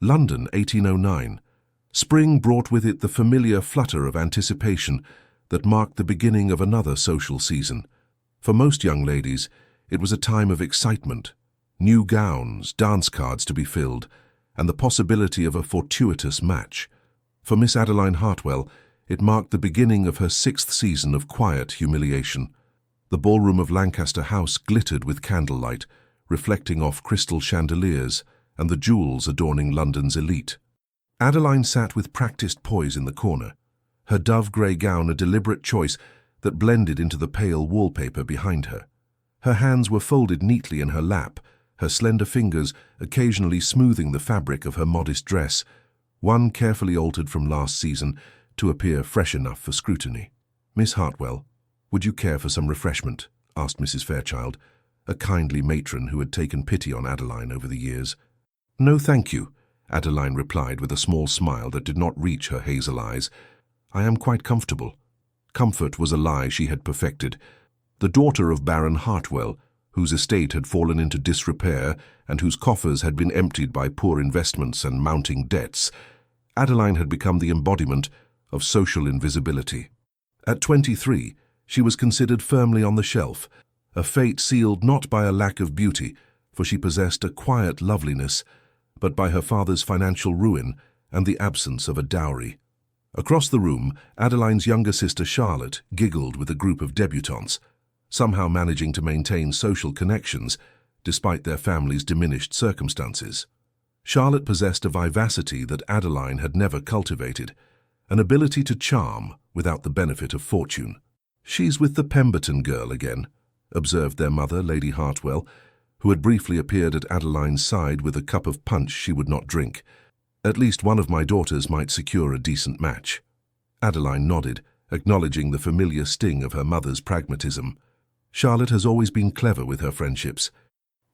London, 1809. Spring brought with it the familiar flutter of anticipation that marked the beginning of another social season. For most young ladies, it was a time of excitement, new gowns, dance cards to be filled, and the possibility of a fortuitous match. For Miss Adeline Hartwell, it marked the beginning of her 6th season of quiet humiliation. The ballroom of Lancaster House glittered with candlelight, reflecting off crystal chandeliers and the jewels adorning London's elite. Adeline sat with practiced poise in the corner, her dove-grey gown a deliberate choice that blended into the pale wallpaper behind her. Her hands were folded neatly in her lap, her slender fingers occasionally smoothing the fabric of her modest dress, one carefully altered from last season to appear fresh enough for scrutiny. "Miss Hartwell, would you care for some refreshment?" asked Mrs. Fairchild, a kindly matron who had taken pity on Adeline over the years. "No, thank you," Adeline replied with a small smile that did not reach her hazel eyes. "I am quite comfortable." Comfort was a lie she had perfected. The daughter of Baron Hartwell, whose estate had fallen into disrepair and whose coffers had been emptied by poor investments and mounting debts, Adeline had become the embodiment of social invisibility. At 23, she was considered firmly on the shelf, a fate sealed not by a lack of beauty, for she possessed a quiet loveliness, but by her father's financial ruin and the absence of a dowry. Across the room, Adeline's younger sister Charlotte giggled with a group of debutantes, somehow managing to maintain social connections despite their family's diminished circumstances. Charlotte possessed a vivacity that Adeline had never cultivated, an ability to charm without the benefit of fortune. "She's with the Pemberton girl again," observed their mother, Lady Hartwell, who had briefly appeared at Adeline's side with a cup of punch she would not drink. "At least one of my daughters might secure a decent match." Adeline nodded, acknowledging the familiar sting of her mother's pragmatism. "Charlotte has always been clever with her friendships.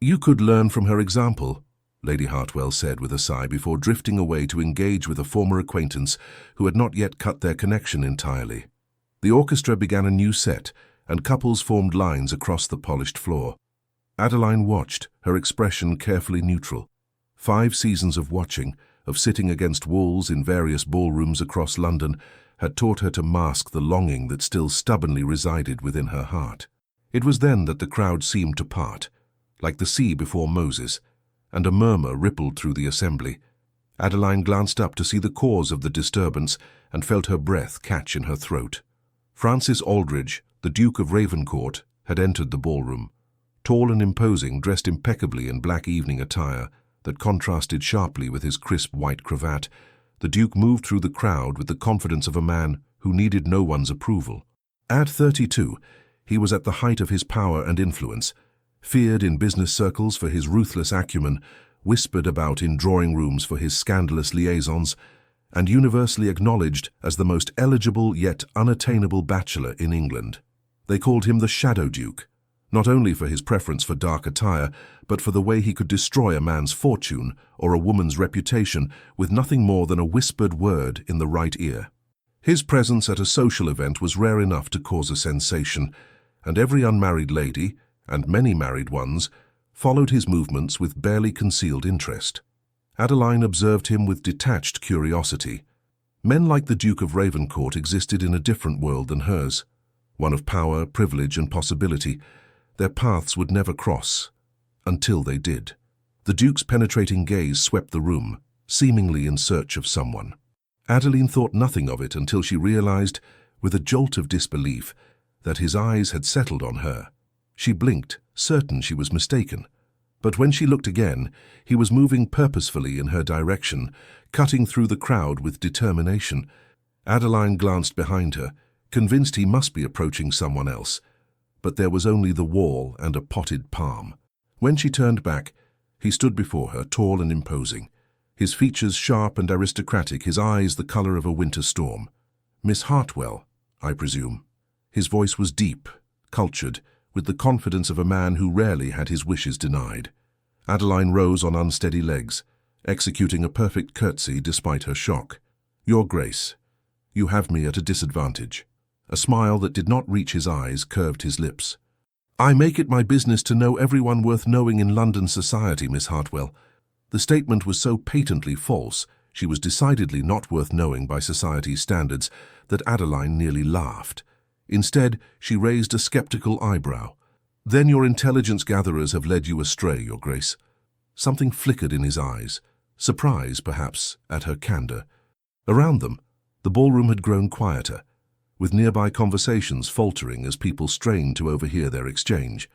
You could learn from her example," Lady Hartwell said with a sigh before drifting away to engage with a former acquaintance who had not yet cut their connection entirely. The orchestra began a new set, and couples formed lines across the polished floor. Adeline watched, her expression carefully neutral. 5 seasons of watching, of sitting against walls in various ballrooms across London, had taught her to mask the longing that still stubbornly resided within her heart. It was then that the crowd seemed to part, like the sea before Moses, and a murmur rippled through the assembly. Adeline glanced up to see the cause of the disturbance and felt her breath catch in her throat. Francis Aldridge, the Duke of Ravencourt, had entered the ballroom. Tall and imposing, dressed impeccably in black evening attire that contrasted sharply with his crisp white cravat, the Duke moved through the crowd with the confidence of a man who needed no one's approval. At 32, he was at the height of his power and influence, feared in business circles for his ruthless acumen, whispered about in drawing rooms for his scandalous liaisons, and universally acknowledged as the most eligible yet unattainable bachelor in England. They called him the Shadow Duke, not only for his preference for dark attire, but for the way he could destroy a man's fortune or a woman's reputation with nothing more than a whispered word in the right ear. His presence at a social event was rare enough to cause a sensation, and every unmarried lady, and many married ones, followed his movements with barely concealed interest. Adeline observed him with detached curiosity. Men like the Duke of Ravencourt existed in a different world than hers, one of power, privilege, and possibility. Their paths would never cross, until they did. The Duke's penetrating gaze swept the room, seemingly in search of someone. Adeline thought nothing of it until she realized, with a jolt of disbelief, that his eyes had settled on her. She blinked, certain she was mistaken. But when she looked again, he was moving purposefully in her direction, cutting through the crowd with determination. Adeline glanced behind her, convinced he must be approaching someone else. But there was only the wall and a potted palm. When she turned back, he stood before her, tall and imposing, his features sharp and aristocratic, his eyes the color of a winter storm. "Miss Hartwell, I presume." His voice was deep, cultured, with the confidence of a man who rarely had his wishes denied. Adeline rose on unsteady legs, executing a perfect curtsy despite her shock. "Your Grace, you have me at a disadvantage." A smile that did not reach his eyes curved his lips. "I make it my business to know everyone worth knowing in London society, Miss Hartwell. The statement was so patently false, she was decidedly not worth knowing by society's standards, that Adeline nearly laughed. Instead, she raised a skeptical eyebrow. "Then your intelligence gatherers have led you astray, Your Grace." Something flickered in his eyes, surprise, perhaps, at her candor. Around them, the ballroom had grown quieter, with nearby conversations faltering as people strained to overhear their exchange.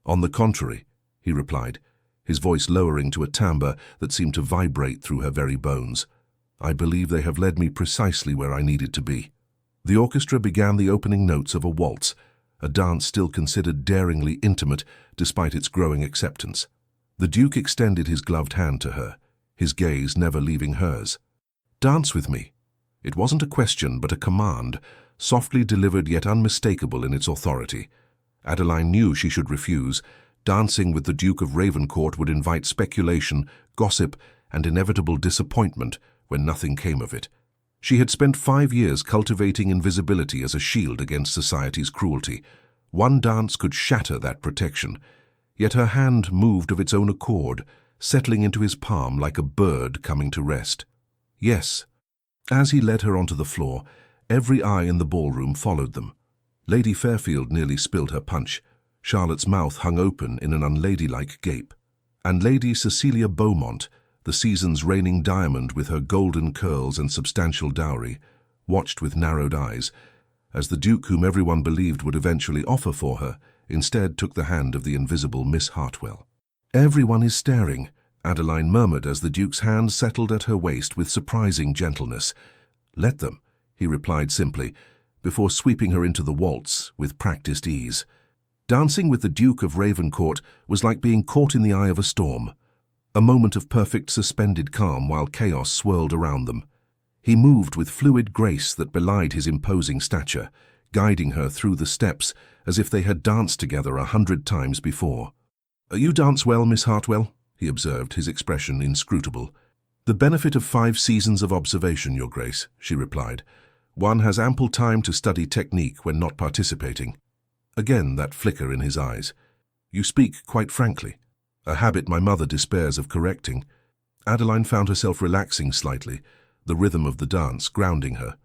"On the contrary," he replied, his voice lowering to a timbre that seemed to vibrate through her very bones. "I believe they have led me precisely where I needed to be." The orchestra began the opening notes of a waltz, a dance still considered daringly intimate despite its growing acceptance. The Duke extended his gloved hand to her, his gaze never leaving hers. "Dance with me." It wasn't a question but a command, softly delivered yet unmistakable in its authority. Adeline knew she should refuse. Dancing with the Duke of Ravencourt would invite speculation, gossip, and inevitable disappointment when nothing came of it. She had spent 5 years cultivating invisibility as a shield against society's cruelty. One dance could shatter that protection. Yet her hand moved of its own accord, settling into his palm like a bird coming to rest. "Yes." As he led her onto the floor, every eye in the ballroom followed them. Lady Fairfield nearly spilled her punch. Charlotte's mouth hung open in an unladylike gape. And Lady Cecilia Beaumont, the season's reigning diamond with her golden curls and substantial dowry, watched with narrowed eyes, as the Duke, whom everyone believed would eventually offer for her, instead took the hand of the invisible Miss Hartwell. "Everyone is staring," Adeline murmured as the Duke's hand settled at her waist with surprising gentleness. "Let them," he replied simply, before sweeping her into the waltz with practiced ease. Dancing with the Duke of Ravencourt was like being caught in the eye of a storm, a moment of perfect suspended calm while chaos swirled around them. He moved with fluid grace that belied his imposing stature, guiding her through the steps as if they had danced together 100 times before. "You dance well, Miss Hartwell," he observed, his expression inscrutable. "The benefit of 5 seasons of observation, Your Grace," she replied. "One has ample time to study technique when not participating." Again that flicker in his eyes. "You speak quite frankly, a habit my mother despairs of correcting." Adeline found herself relaxing slightly, the rhythm of the dance grounding her.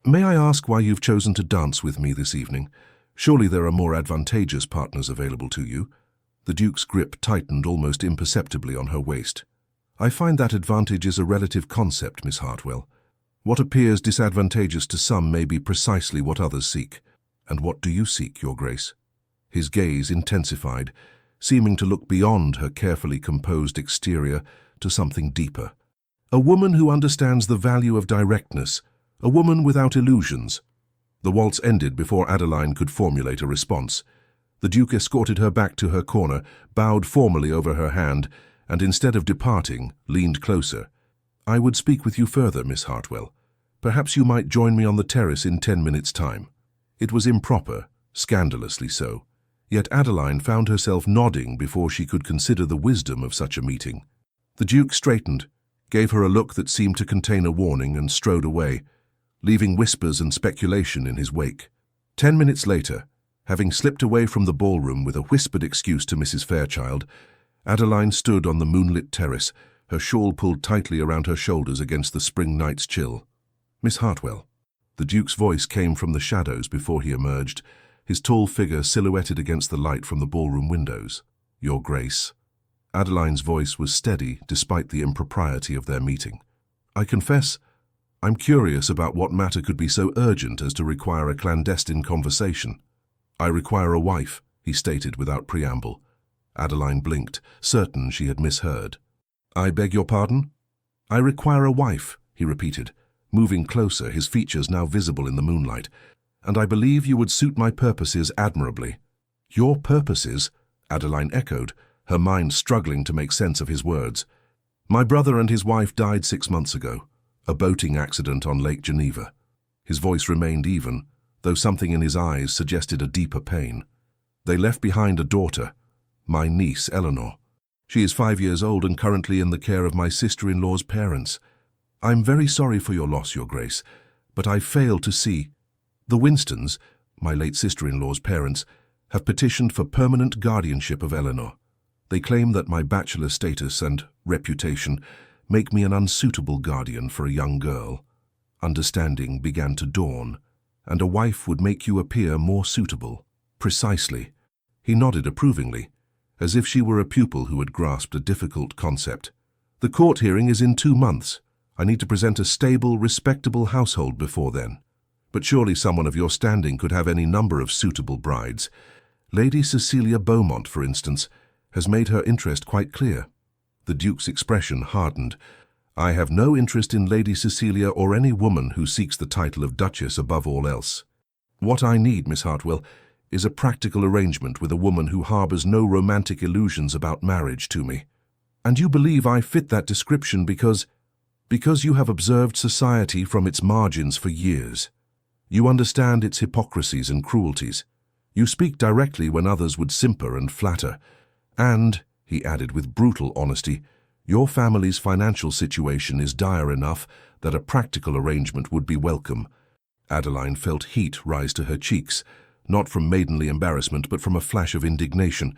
"May I ask why you've chosen to dance with me this evening? Surely there are more advantageous partners available to you." The Duke's grip tightened almost imperceptibly on her waist. "I find that advantage is a relative concept, Miss Hartwell. What appears disadvantageous to some may be precisely what others seek. And what do you seek, Your Grace?" His gaze intensified, seeming to look beyond her carefully composed exterior to something deeper. "A woman who understands the value of directness, a woman without illusions." The waltz ended before Adeline could formulate a response. The Duke escorted her back to her corner, bowed formally over her hand, and instead of departing, leaned closer. "I would speak with you further, Miss Hartwell. Perhaps you might join me on the terrace in 10 minutes' time." It was improper, scandalously so. Yet Adeline found herself nodding before she could consider the wisdom of such a meeting. The Duke straightened, gave her a look that seemed to contain a warning, and strode away, leaving whispers and speculation in his wake. 10 minutes later, having slipped away from the ballroom with a whispered excuse to Mrs. Fairchild, Adeline stood on the moonlit terrace, her shawl pulled tightly around her shoulders against the spring night's chill. "Miss Hartwell." The Duke's voice came from the shadows before he emerged, his tall figure silhouetted against the light from the ballroom windows. "Your Grace." Adeline's voice was steady despite the impropriety of their meeting. "I confess, I'm curious about what matter could be so urgent as to require a clandestine conversation." "I require a wife," he stated without preamble. Adeline blinked, certain she had misheard. "I beg your pardon?" "I require a wife," he repeated, moving closer, his features now visible in the moonlight. "And I believe you would suit my purposes admirably." "Your purposes?" Adeline echoed, her mind struggling to make sense of his words. "My brother and his wife died 6 months ago, a boating accident on Lake Geneva." His voice remained even, though something in his eyes suggested a deeper pain. "They left behind a daughter, my niece Eleanor. She is 5 years old and currently in the care of my sister-in-law's parents. I'm very sorry for your loss, Your Grace, but I fail to see. The Winstons, my late sister-in-law's parents, have petitioned for permanent guardianship of Eleanor. They claim that my bachelor status and reputation make me an unsuitable guardian for a young girl. Understanding began to dawn, and a wife would make you appear more suitable. Precisely. He nodded approvingly, as if she were a pupil who had grasped a difficult concept. The court hearing is in 2 months. I need to present a stable, respectable household before then. But surely someone of your standing could have any number of suitable brides. Lady Cecilia Beaumont, for instance, has made her interest quite clear. The Duke's expression hardened. I have no interest in Lady Cecilia or any woman who seeks the title of Duchess above all else. What I need, Miss Hartwell, is a practical arrangement with a woman who harbors no romantic illusions about marriage to me. And you believe I fit that description because you have observed society from its margins for years. You understand its hypocrisies and cruelties. You speak directly when others would simper and flatter. And, he added with brutal honesty, your family's financial situation is dire enough that a practical arrangement would be welcome. Adeline felt heat rise to her cheeks, not from maidenly embarrassment but from a flash of indignation.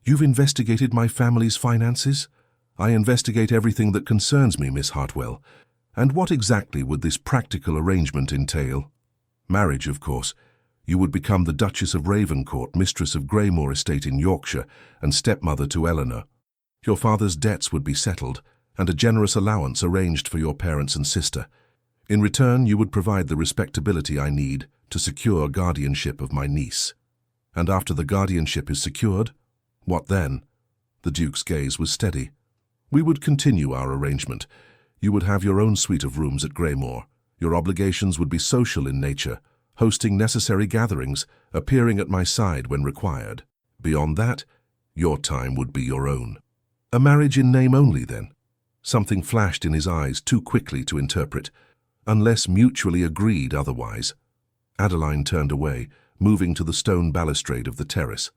You've investigated my family's finances? I investigate everything that concerns me, Miss Hartwell. And what exactly would this practical arrangement entail? Marriage, of course. You would become the Duchess of Ravencourt, mistress of Greymoor Estate in Yorkshire, and stepmother to Eleanor. Your father's debts would be settled, and a generous allowance arranged for your parents and sister. In return, you would provide the respectability I need to secure guardianship of my niece. And after the guardianship is secured, what then? The Duke's gaze was steady. We would continue our arrangement. You would have your own suite of rooms at Greymoor. Your obligations would be social in nature, hosting necessary gatherings, appearing at my side when required. Beyond that, your time would be your own. A marriage in name only, then? Something flashed in his eyes too quickly to interpret, unless mutually agreed otherwise. Adeline turned away, moving to the stone balustrade of the terrace.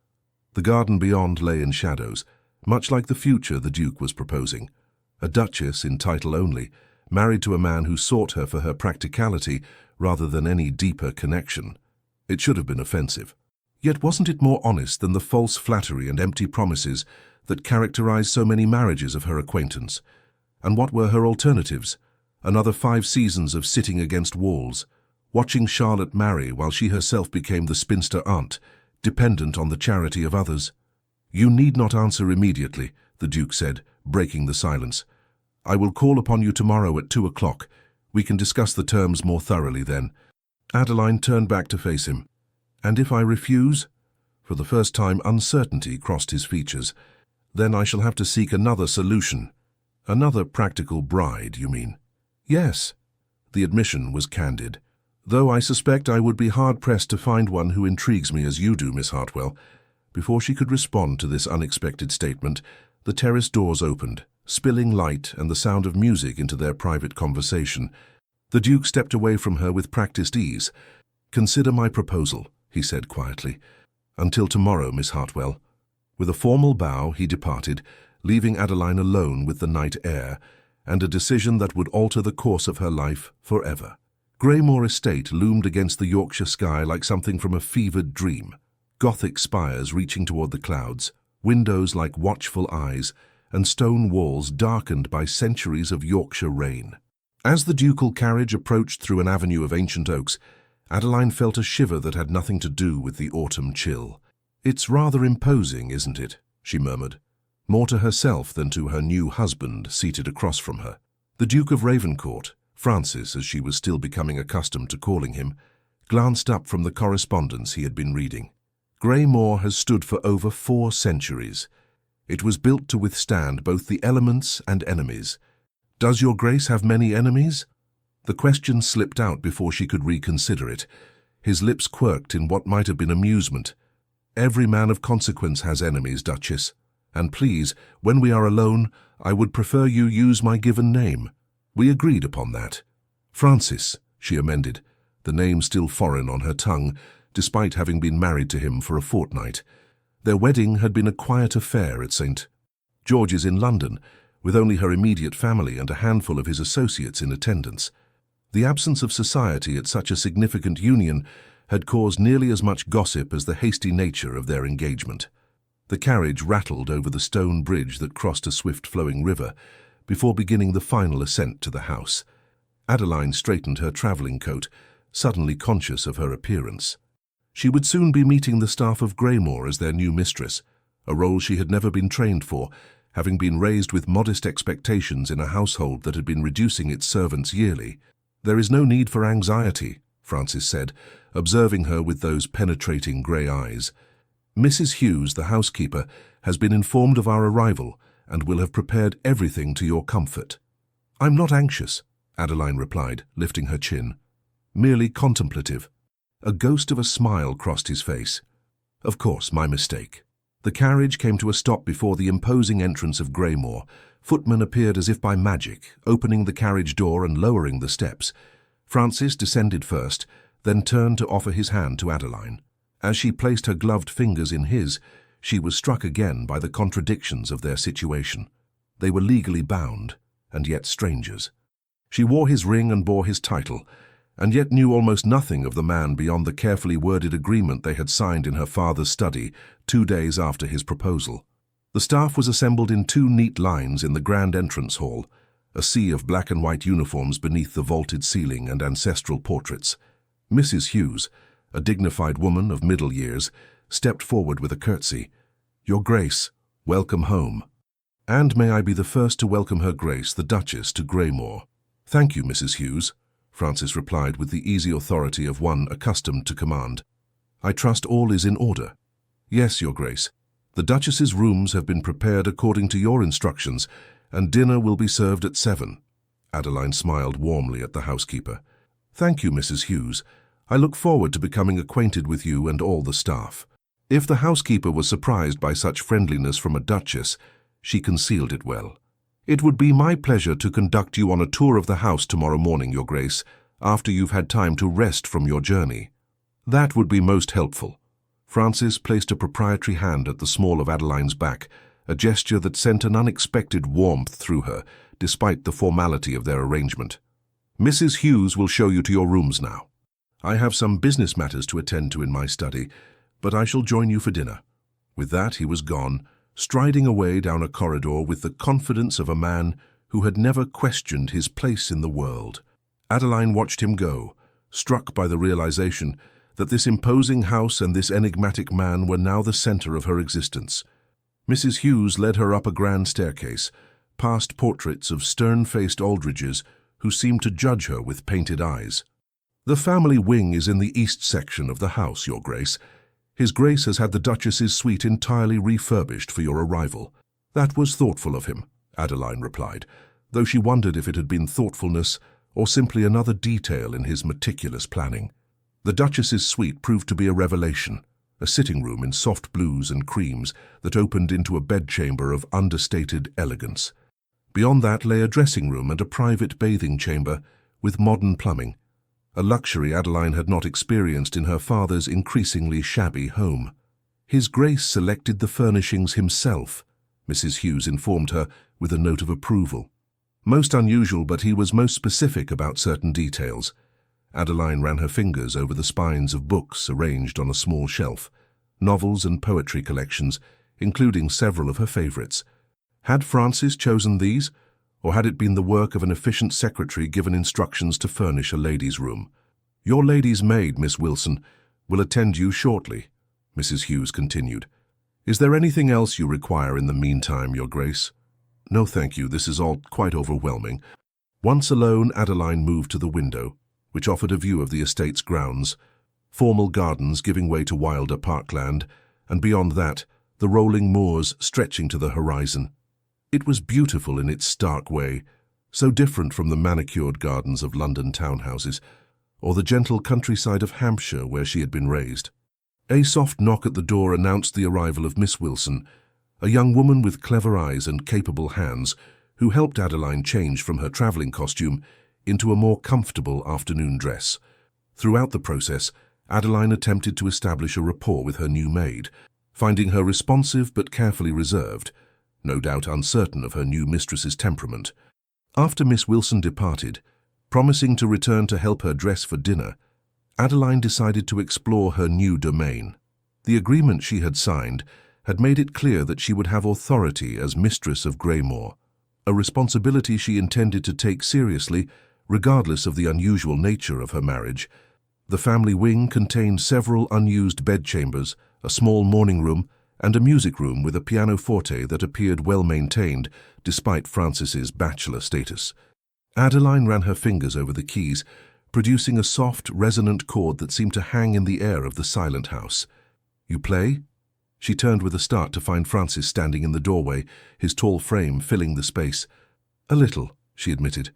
The garden beyond lay in shadows, much like the future the Duke was proposing. A duchess in title only, married to a man who sought her for her practicality rather than any deeper connection. It should have been offensive. Yet wasn't it more honest than the false flattery and empty promises that characterized so many marriages of her acquaintance? And what were her alternatives? Another 5 seasons of sitting against walls, watching Charlotte marry while she herself became the spinster aunt, dependent on the charity of others. You need not answer immediately, the Duke said, breaking the silence. I will call upon you tomorrow at 2 o'clock. We can discuss the terms more thoroughly then. Adeline turned back to face him. And if I refuse? For the first time, uncertainty crossed his features. Then I shall have to seek another solution. Another practical bride, you mean? Yes. The admission was candid. Though I suspect I would be hard-pressed to find one who intrigues me as you do, Miss Hartwell. Before she could respond to this unexpected statement, the terrace doors opened, spilling light and the sound of music into their private conversation. The Duke stepped away from her with practiced ease. Consider my proposal, he said quietly. Until tomorrow, Miss Hartwell. With a formal bow, he departed, leaving Adeline alone with the night air and a decision that would alter the course of her life forever. Greymoor Estate loomed against the Yorkshire sky like something from a fevered dream. Gothic spires reaching toward the clouds, windows like watchful eyes, and stone walls darkened by centuries of Yorkshire rain. As the ducal carriage approached through an avenue of ancient oaks, Adeline felt a shiver that had nothing to do with the autumn chill. It's rather imposing, isn't it? She murmured, more to herself than to her new husband seated across from her. The Duke of Ravencourt, Francis as she was still becoming accustomed to calling him, glanced up from the correspondence he had been reading. Greymoor has stood for over 4 centuries. It was built to withstand both the elements and enemies. Does your Grace have many enemies? The question slipped out before she could reconsider it. His lips quirked in what might have been amusement. Every man of consequence has enemies, Duchess. And please, when we are alone, I would prefer you use my given name. We agreed upon that. Francis, she amended, the name still foreign on her tongue, despite having been married to him for a fortnight. Their wedding had been a quiet affair at St. George's in London, with only her immediate family and a handful of his associates in attendance. The absence of society at such a significant union had caused nearly as much gossip as the hasty nature of their engagement. The carriage rattled over the stone bridge that crossed a swift-flowing river before beginning the final ascent to the house. Adeline straightened her travelling coat, suddenly conscious of her appearance. She would soon be meeting the staff of Greymoor as their new mistress, a role she had never been trained for, having been raised with modest expectations in a household that had been reducing its servants yearly. "There is no need for anxiety," Francis said, observing her with those penetrating grey eyes. "Mrs. Hughes, the housekeeper, has been informed of our arrival and will have prepared everything to your comfort." "I'm not anxious," Adeline replied, lifting her chin. "Merely contemplative." A ghost of a smile crossed his face. "Of course, my mistake." The carriage came to a stop before the imposing entrance of Greymoor. Footmen appeared as if by magic, opening the carriage door and lowering the steps. Francis descended first, then turned to offer his hand to Adeline. As she placed her gloved fingers in his, she was struck again by the contradictions of their situation. They were legally bound, and yet strangers. She wore his ring and bore his title, and yet knew almost nothing of the man beyond the carefully worded agreement they had signed in her father's study 2 days after his proposal. The staff was assembled in 2 neat lines in the grand entrance hall, a sea of black and white uniforms beneath the vaulted ceiling and ancestral portraits. Mrs. Hughes, a dignified woman of middle years, stepped forward with a curtsy. "Your Grace, welcome home." "And may I be the first to welcome Her Grace, the Duchess, to Greymoor." "Thank you, Mrs. Hughes," Francis replied with the easy authority of one accustomed to command. "I trust all is in order." "Yes, Your Grace. The Duchess's rooms have been prepared according to your instructions, and dinner will be served at 7. Adeline smiled warmly at the housekeeper. "Thank you, Mrs. Hughes. I look forward to becoming acquainted with you and all the staff." If the housekeeper was surprised by such friendliness from a duchess, she concealed it well. "It would be my pleasure to conduct you on a tour of the house tomorrow morning, Your Grace, after you've had time to rest from your journey." "That would be most helpful." Francis placed a proprietary hand at the small of Adeline's back, a gesture that sent an unexpected warmth through her, despite the formality of their arrangement. "Mrs. Hughes will show you to your rooms now. I have some business matters to attend to in my study, but I shall join you for dinner." With that he was gone, striding away down a corridor with the confidence of a man who had never questioned his place in the world. Adeline watched him go, struck by the realization that this imposing house and this enigmatic man were now the center of her existence. Mrs. Hughes led her up a grand staircase, past portraits of stern-faced Aldridges who seemed to judge her with painted eyes. "The family wing is in the east section of the house, Your Grace. His Grace has had the Duchess's suite entirely refurbished for your arrival." "That was thoughtful of him," Adeline replied, though she wondered if it had been thoughtfulness or simply another detail in his meticulous planning. The Duchess's suite proved to be a revelation, a sitting room in soft blues and creams that opened into a bedchamber of understated elegance. Beyond that lay a dressing room and a private bathing chamber with modern plumbing, a luxury Adeline had not experienced in her father's increasingly shabby home. "His Grace selected the furnishings himself," Mrs. Hughes informed her with a note of approval. "Most unusual, but he was most specific about certain details." Adeline ran her fingers over the spines of books arranged on a small shelf, novels and poetry collections, including several of her favorites. Had Francis chosen these, or had it been the work of an efficient secretary given instructions to furnish a lady's room? "Your lady's maid, Miss Wilson, will attend you shortly," Mrs. Hughes continued. "Is there anything else you require in the meantime, Your Grace?" "No, thank you. This is all quite overwhelming." Once alone, Adeline moved to the window, which offered a view of the estate's grounds, formal gardens giving way to wilder parkland, and beyond that, the rolling moors stretching to the horizon. It was beautiful in its stark way, so different from the manicured gardens of London townhouses, or the gentle countryside of Hampshire where she had been raised. A soft knock at the door announced the arrival of Miss Wilson, a young woman with clever eyes and capable hands, who helped Adeline change from her travelling costume into a more comfortable afternoon dress. Throughout the process, Adeline attempted to establish a rapport with her new maid, finding her responsive but carefully reserved, no doubt uncertain of her new mistress's temperament. After Miss Wilson departed, promising to return to help her dress for dinner, Adeline decided to explore her new domain. The agreement she had signed had made it clear that she would have authority as mistress of Greymoor, a responsibility she intended to take seriously, regardless of the unusual nature of her marriage. The family wing contained several unused bedchambers, a small morning room, and a music room with a pianoforte that appeared well-maintained, despite Francis's bachelor status. Adeline ran her fingers over the keys, producing a soft, resonant chord that seemed to hang in the air of the silent house. "You play?" She turned with a start to find Francis standing in the doorway, his tall frame filling the space. "A little," she admitted,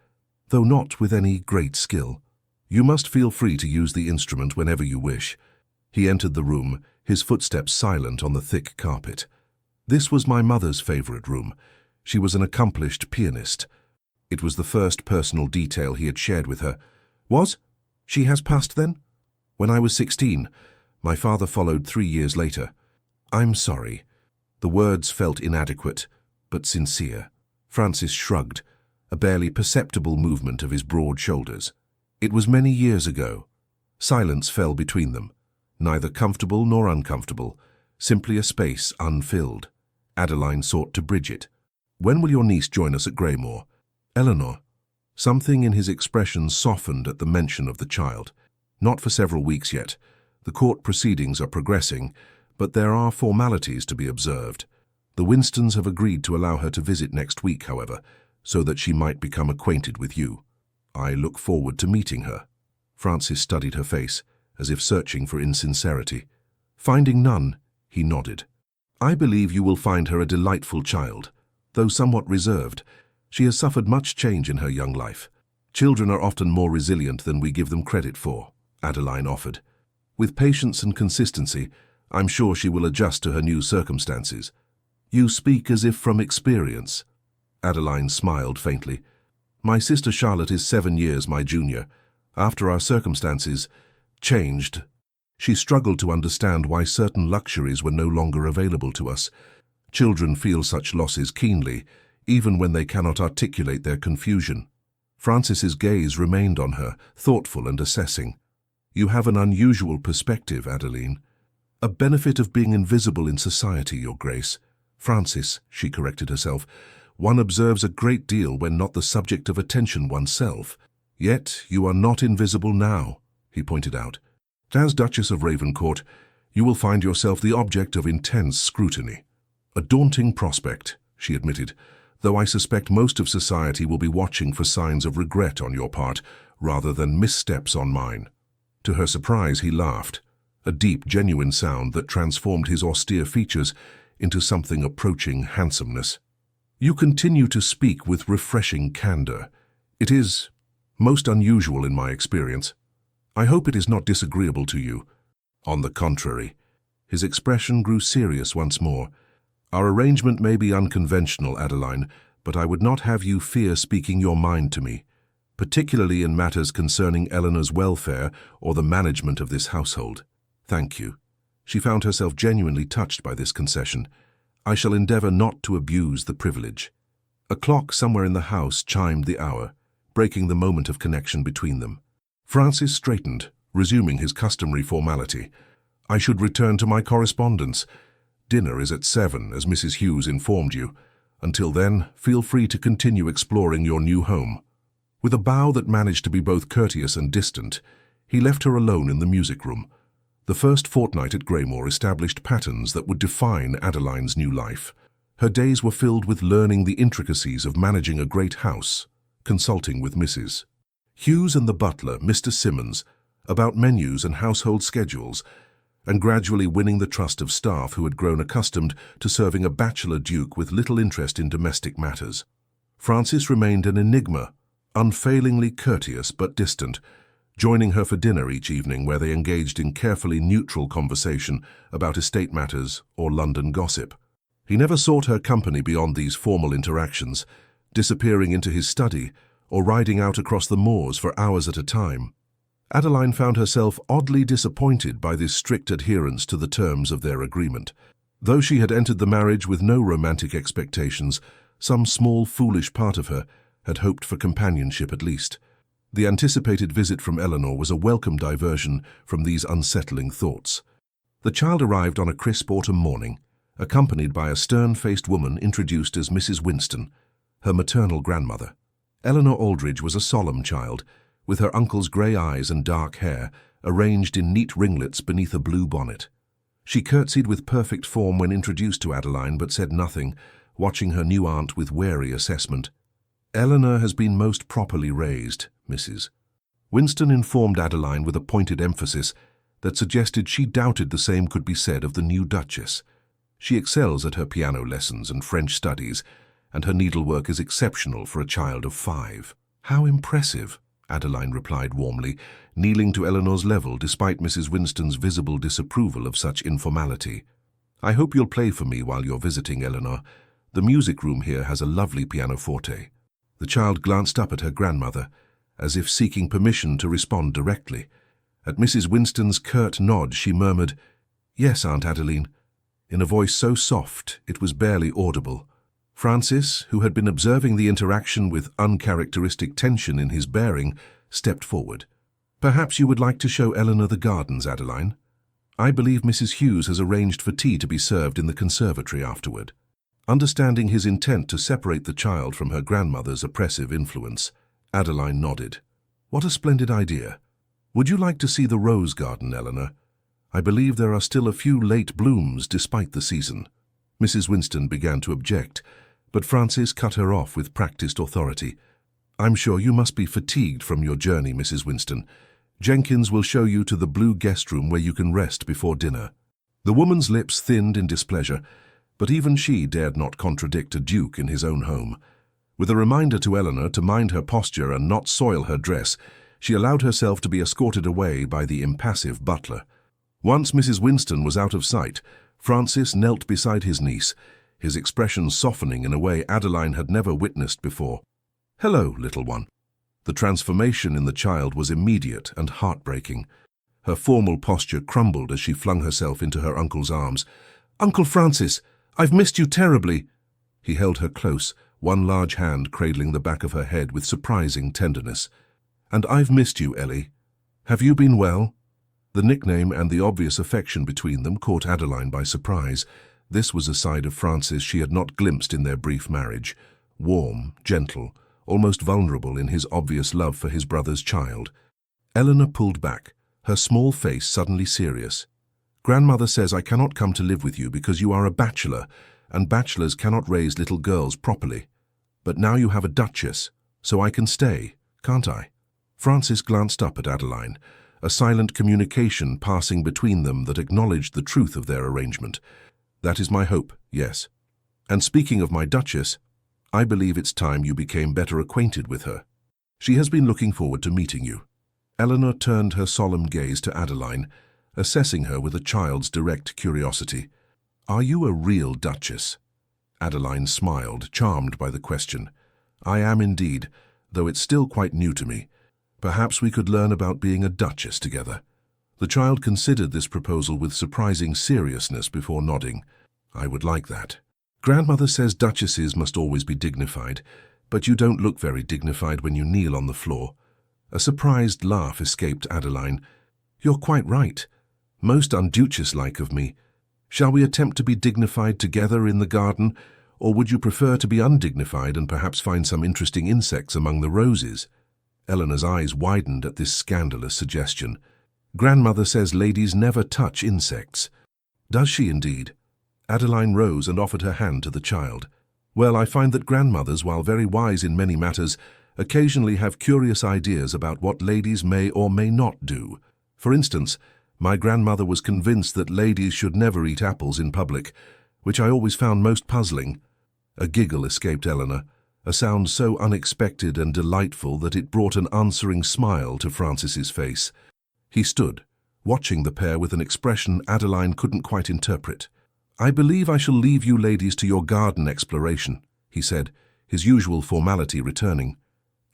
"though not with any great skill. You must feel free to use the instrument whenever you wish." He entered the room, his footsteps silent on the thick carpet. "This was my mother's favorite room. She was an accomplished pianist." It was the first personal detail he had shared with her. "Was? She has passed then?" "When I was 16. My father followed 3 years later." "I'm sorry." The words felt inadequate, but sincere. Francis shrugged, a barely perceptible movement of his broad shoulders. "It was many years ago." Silence fell between them, neither comfortable nor uncomfortable, simply a space unfilled. Adeline sought to bridge it. "When will your niece join us at Greymoor?" "Eleanor." Something in his expression softened at the mention of the child. "Not for several weeks yet. The court proceedings are progressing, but there are formalities to be observed. The Winstons have agreed to allow her to visit next week, however, so that she might become acquainted with you. I look forward to meeting her." Francis studied her face, as if searching for insincerity. Finding none, he nodded. "I believe you will find her a delightful child, though somewhat reserved. She has suffered much change in her young life. Children are often more resilient than we give them credit for," Adeline offered. "With patience and consistency, I'm sure she will adjust to her new circumstances." "You speak as if from experience." Adeline smiled faintly. "My sister Charlotte is 7 years my junior. After our circumstances changed, she struggled to understand why certain luxuries were no longer available to us. Children feel such losses keenly, even when they cannot articulate their confusion." Francis's gaze remained on her, thoughtful and assessing. "You have an unusual perspective, Adeline." "A benefit of being invisible in society, Your Grace." "Francis," she corrected herself, "one observes a great deal when not the subject of attention oneself. Yet you are not invisible now," he pointed out. "As Duchess of Ravencourt, you will find yourself the object of intense scrutiny." "A daunting prospect," she admitted, "though I suspect most of society will be watching for signs of regret on your part, rather than missteps on mine." To her surprise, he laughed, a deep, genuine sound that transformed his austere features into something approaching handsomeness. "You continue to speak with refreshing candor. It is most unusual in my experience. I hope it is not disagreeable to you." "On the contrary." His expression grew serious once more. "Our arrangement may be unconventional, Adeline, but I would not have you fear speaking your mind to me, particularly in matters concerning Eleanor's welfare or the management of this household." "Thank you." She found herself genuinely touched by this concession. "I shall endeavor not to abuse the privilege." A clock somewhere in the house chimed the hour, breaking the moment of connection between them. Francis straightened, resuming his customary formality. "I should return to my correspondence. Dinner is at 7, as Mrs. Hughes informed you. Until then, feel free to continue exploring your new home." With a bow that managed to be both courteous and distant, he left her alone in the music room. The first fortnight at Greymoor established patterns that would define Adeline's new life. Her days were filled with learning the intricacies of managing a great house, consulting with Mrs. Hughes and the butler, Mr. Simmons, about menus and household schedules, and gradually winning the trust of staff who had grown accustomed to serving a bachelor duke with little interest in domestic matters. Francis remained an enigma, unfailingly courteous but distant, joining her for dinner each evening where they engaged in carefully neutral conversation about estate matters or London gossip. He never sought her company beyond these formal interactions, disappearing into his study or riding out across the moors for hours at a time. Adeline found herself oddly disappointed by this strict adherence to the terms of their agreement. Though she had entered the marriage with no romantic expectations, some small foolish part of her had hoped for companionship at least. The anticipated visit from Eleanor was a welcome diversion from these unsettling thoughts. The child arrived on a crisp autumn morning, accompanied by a stern-faced woman introduced as Mrs. Winston, her maternal grandmother. Eleanor Aldridge was a solemn child, with her uncle's grey eyes and dark hair arranged in neat ringlets beneath a blue bonnet. She curtsied with perfect form when introduced to Adeline, but said nothing, watching her new aunt with wary assessment. "Eleanor has been most properly raised, Mrs." Winston informed Adeline with a pointed emphasis that suggested she doubted the same could be said of the new Duchess. "She excels at her piano lessons and French studies, and her needlework is exceptional for a child of 5. "How impressive," Adeline replied warmly, kneeling to Eleanor's level despite Mrs. Winston's visible disapproval of such informality. "I hope you'll play for me while you're visiting, Eleanor. The music room here has a lovely pianoforte." The child glanced up at her grandmother, as if seeking permission to respond directly. At Mrs. Winston's curt nod, she murmured, "Yes, Aunt Adeline," in a voice so soft it was barely audible. Francis, who had been observing the interaction with uncharacteristic tension in his bearing, stepped forward. "Perhaps you would like to show Eleanor the gardens, Adeline. I believe Mrs. Hughes has arranged for tea to be served in the conservatory afterward." Understanding his intent to separate the child from her grandmother's oppressive influence, Adeline nodded. "What a splendid idea. Would you like to see the rose garden, Eleanor? I believe there are still a few late blooms despite the season." Mrs. Winston began to object, but Francis cut her off with practiced authority. "I'm sure you must be fatigued from your journey, Mrs. Winston. Jenkins will show you to the blue guest room where you can rest before dinner." The woman's lips thinned in displeasure, but even she dared not contradict a duke in his own home. With a reminder to Eleanor to mind her posture and not soil her dress, she allowed herself to be escorted away by the impassive butler. Once Mrs. Winston was out of sight, Francis knelt beside his niece, his expression softening in a way Adeline had never witnessed before. "Hello, little one." The transformation in the child was immediate and heartbreaking. Her formal posture crumbled as she flung herself into her uncle's arms. "Uncle Francis, I've missed you terribly." He held her close, one large hand cradling the back of her head with surprising tenderness. "And I've missed you, Ellie. Have you been well?" The nickname and the obvious affection between them caught Adeline by surprise. This was a side of Francis she had not glimpsed in their brief marriage. Warm, gentle, almost vulnerable in his obvious love for his brother's child. Eleanor pulled back, her small face suddenly serious. "Grandmother says I cannot come to live with you because you are a bachelor, and bachelors cannot raise little girls properly. But now you have a duchess, so I can stay, can't I?" Francis glanced up at Adeline, a silent communication passing between them that acknowledged the truth of their arrangement. "That is my hope, yes. And speaking of my duchess, I believe it's time you became better acquainted with her. She has been looking forward to meeting you." Eleanor turned her solemn gaze to Adeline, assessing her with a child's direct curiosity. "Are you a real duchess?" Adeline smiled, charmed by the question. "I am indeed, though it's still quite new to me. Perhaps we could learn about being a duchess together." The child considered this proposal with surprising seriousness before nodding. "I would like that. Grandmother says duchesses must always be dignified, but you don't look very dignified when you kneel on the floor." A surprised laugh escaped Adeline. "You're quite right. Most unduchess-like of me. Shall we attempt to be dignified together in the garden, or would you prefer to be undignified and perhaps find some interesting insects among the roses?" Eleanor's eyes widened at this scandalous suggestion. "Grandmother says ladies never touch insects." "Does she indeed?" Adeline rose and offered her hand to the child. "Well, I find that grandmothers, while very wise in many matters, occasionally have curious ideas about what ladies may or may not do. For instance, my grandmother was convinced that ladies should never eat apples in public, which I always found most puzzling." A giggle escaped Eleanor, a sound so unexpected and delightful that it brought an answering smile to Francis's face. He stood, watching the pair with an expression Adeline couldn't quite interpret. "I believe I shall leave you ladies to your garden exploration," he said, his usual formality returning.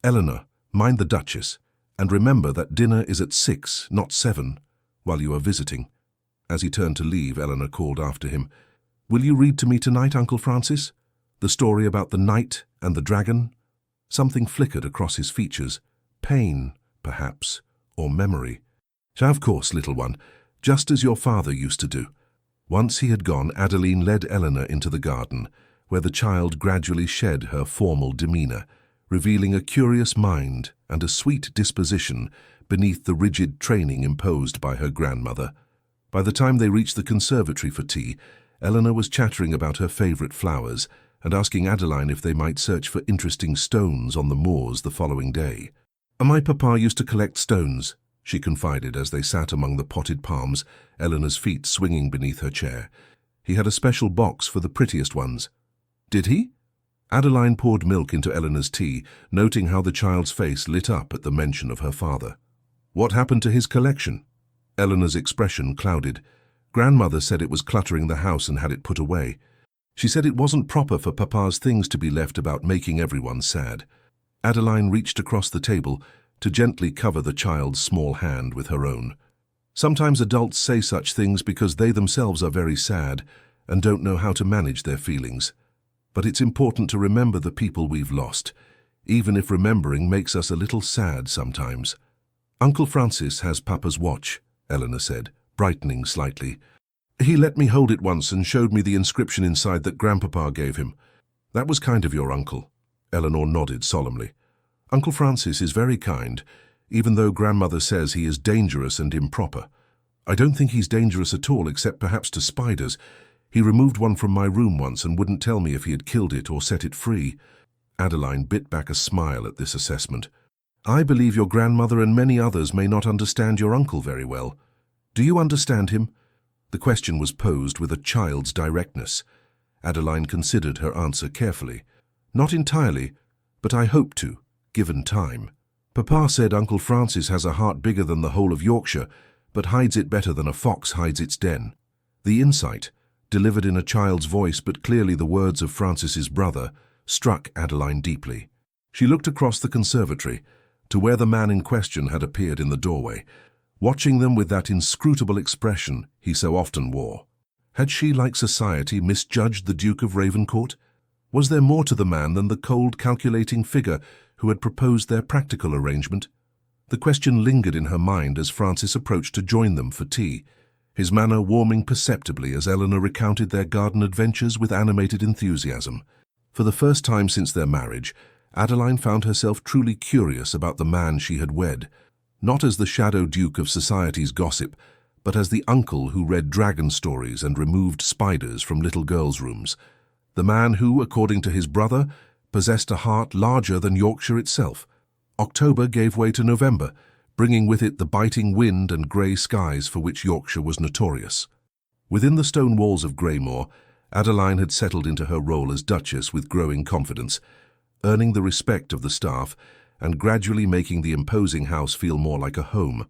"Eleanor, mind the Duchess, and remember that dinner is at 6, not 7, while you are visiting." As he turned to leave, Eleanor called after him, "Will you read to me tonight, Uncle Francis? The story about the knight and the dragon?" Something flickered across his features. Pain, perhaps, or memory. "Of course, little one, just as your father used to do." Once he had gone, Adeline led Eleanor into the garden, where the child gradually shed her formal demeanour, revealing a curious mind and a sweet disposition beneath the rigid training imposed by her grandmother. By the time they reached the conservatory for tea, Eleanor was chattering about her favourite flowers and asking Adeline if they might search for interesting stones on the moors the following day. "My papa used to collect stones," she confided as they sat among the potted palms, Eleanor's feet swinging beneath her chair. "He had a special box for the prettiest ones." "Did he?" Adeline poured milk into Eleanor's tea, noting how the child's face lit up at the mention of her father. "What happened to his collection?" Eleanor's expression clouded. "Grandmother said it was cluttering the house and had it put away. She said it wasn't proper for papa's things to be left about making everyone sad." Adeline reached across the table to gently cover the child's small hand with her own. "Sometimes adults say such things because they themselves are very sad and don't know how to manage their feelings. But it's important to remember the people we've lost, even if remembering makes us a little sad sometimes." "Uncle Francis has Papa's watch," Eleanor said, brightening slightly. "He let me hold it once and showed me the inscription inside that Grandpapa gave him." "That was kind of your uncle." Eleanor nodded solemnly. "Uncle Francis is very kind, even though Grandmother says he is dangerous and improper. I don't think he's dangerous at all, except perhaps to spiders. He removed one from my room once and wouldn't tell me if he had killed it or set it free." Adeline bit back a smile at this assessment. "I believe your grandmother and many others may not understand your uncle very well. Do you understand him?" The question was posed with a child's directness. Adeline considered her answer carefully. "Not entirely, but I hope to, given time. Papa said Uncle Francis has a heart bigger than the whole of Yorkshire, but hides it better than a fox hides its den." The insight, delivered in a child's voice but clearly the words of Francis's brother, struck Adeline deeply. She looked across the conservatory to where the man in question had appeared in the doorway, watching them with that inscrutable expression he so often wore. Had she, like society, misjudged the Duke of Ravencourt? Was there more to the man than the cold, calculating figure who had proposed their practical arrangement? The question lingered in her mind as Francis approached to join them for tea, his manner warming perceptibly as Eleanor recounted their garden adventures with animated enthusiasm. For the first time since their marriage, Adeline found herself truly curious about the man she had wed, not as the shadow duke of society's gossip, but as the uncle who read dragon stories and removed spiders from little girls' rooms. The man who, according to his brother, possessed a heart larger than Yorkshire itself. October gave way to November, bringing with it the biting wind and grey skies for which Yorkshire was notorious. Within the stone walls of Greymoor, Adeline had settled into her role as Duchess with growing confidence, earning the respect of the staff and gradually making the imposing house feel more like a home.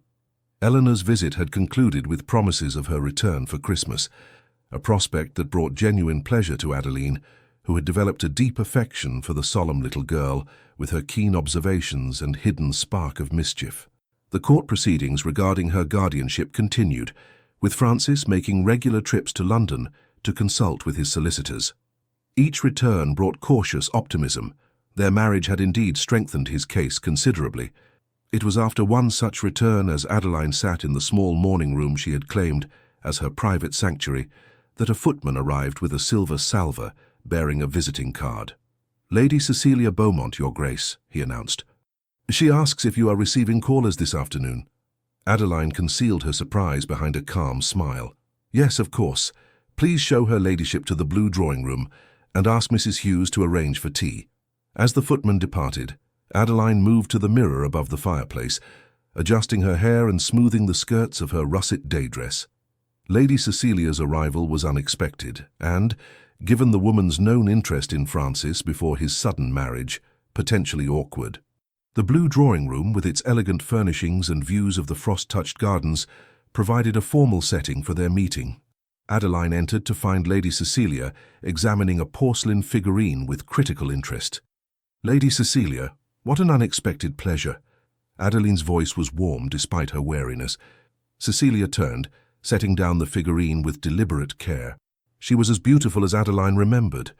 Eleanor's visit had concluded with promises of her return for Christmas, a prospect that brought genuine pleasure to Adeline, who had developed a deep affection for the solemn little girl with her keen observations and hidden spark of mischief. The court proceedings regarding her guardianship continued, with Francis making regular trips to London to consult with his solicitors. Each return brought cautious optimism. Their marriage had indeed strengthened his case considerably. It was after one such return, as Adeline sat in the small morning room she had claimed as her private sanctuary, that a footman arrived with a silver salver bearing a visiting card. "Lady Cecilia Beaumont, Your Grace," he announced. "She asks if you are receiving callers this afternoon." Adeline concealed her surprise behind a calm smile. "Yes, of course. Please show her ladyship to the blue drawing-room and ask Mrs. Hughes to arrange for tea." As the footman departed, Adeline moved to the mirror above the fireplace, adjusting her hair and smoothing the skirts of her russet day dress. Lady Cecilia's arrival was unexpected and, given the woman's known interest in Francis before his sudden marriage, potentially awkward. The blue drawing-room, with its elegant furnishings and views of the frost-touched gardens, provided a formal setting for their meeting. Adeline entered to find Lady Cecilia examining a porcelain figurine with critical interest. "Lady Cecilia, what an unexpected pleasure." Adeline's voice was warm despite her wariness. Cecilia turned, setting down the figurine with deliberate care. She was as beautiful as Adeline remembered,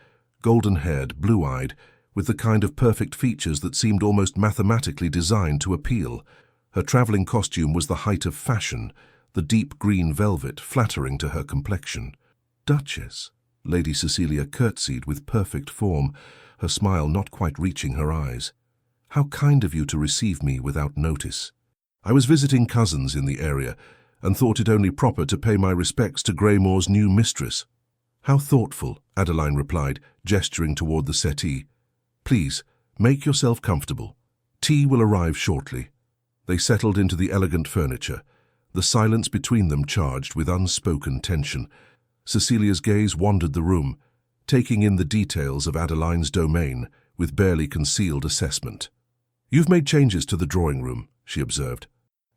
golden-haired, blue-eyed, with the kind of perfect features that seemed almost mathematically designed to appeal. Her travelling costume was the height of fashion, the deep green velvet flattering to her complexion. Duchess. Lady Cecilia curtsied with perfect form, her smile not quite reaching her eyes. How kind of you to receive me without notice. I was visiting cousins in the area and thought it only proper to pay my respects to Greymoor's new mistress. How thoughtful, Adeline replied, gesturing toward the settee. Please, make yourself comfortable. Tea will arrive shortly. They settled into the elegant furniture, the silence between them charged with unspoken tension. Cecilia's gaze wandered the room, taking in the details of Adeline's domain with barely concealed assessment. You've made changes to the drawing room, she observed.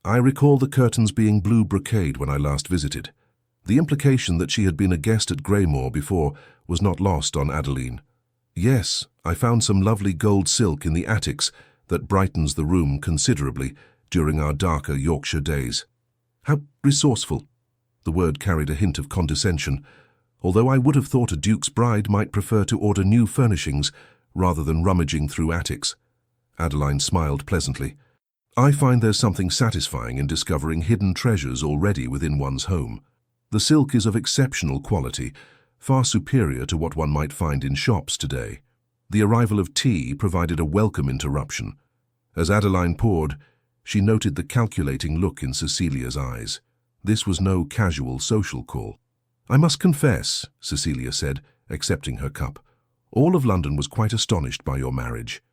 I recall the curtains being blue brocade when I last visited. The implication that she had been a guest at Greymoor before was not lost on Adeline. Yes, I found some lovely gold silk in the attics that brightens the room considerably during our darker Yorkshire days. How resourceful. The word carried a hint of condescension, although I would have thought a duke's bride might prefer to order new furnishings rather than rummaging through attics. Adeline smiled pleasantly. I find there's something satisfying in discovering hidden treasures already within one's home. The silk is of exceptional quality, far superior to what one might find in shops today. The arrival of tea provided a welcome interruption. As Adeline poured, she noted the calculating look in Cecilia's eyes. This was no casual social call. I must confess, Cecilia said, accepting her cup, all of London was quite astonished by your marriage.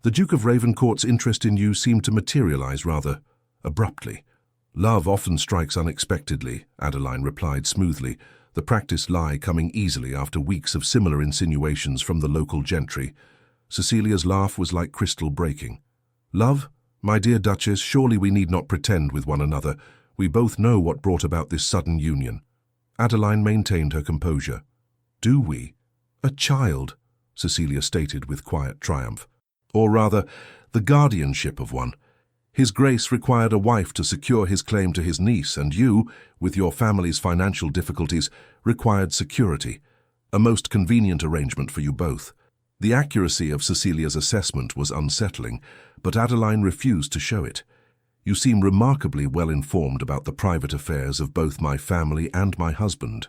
The Duke of Ravencourt's interest in you seemed to materialize rather abruptly. Love often strikes unexpectedly, Adeline replied smoothly, the practiced lie coming easily after weeks of similar insinuations from the local gentry. Cecilia's laugh was like crystal breaking. Love, my dear Duchess, surely we need not pretend with one another. We both know what brought about this sudden union. Adeline maintained her composure. Do we? A child, Cecilia stated with quiet triumph. Or rather, the guardianship of one. His Grace required a wife to secure his claim to his niece, and you, with your family's financial difficulties, required security. A most convenient arrangement for you both. The accuracy of Cecilia's assessment was unsettling, but Adeline refused to show it. You seem remarkably well informed about the private affairs of both my family and my husband.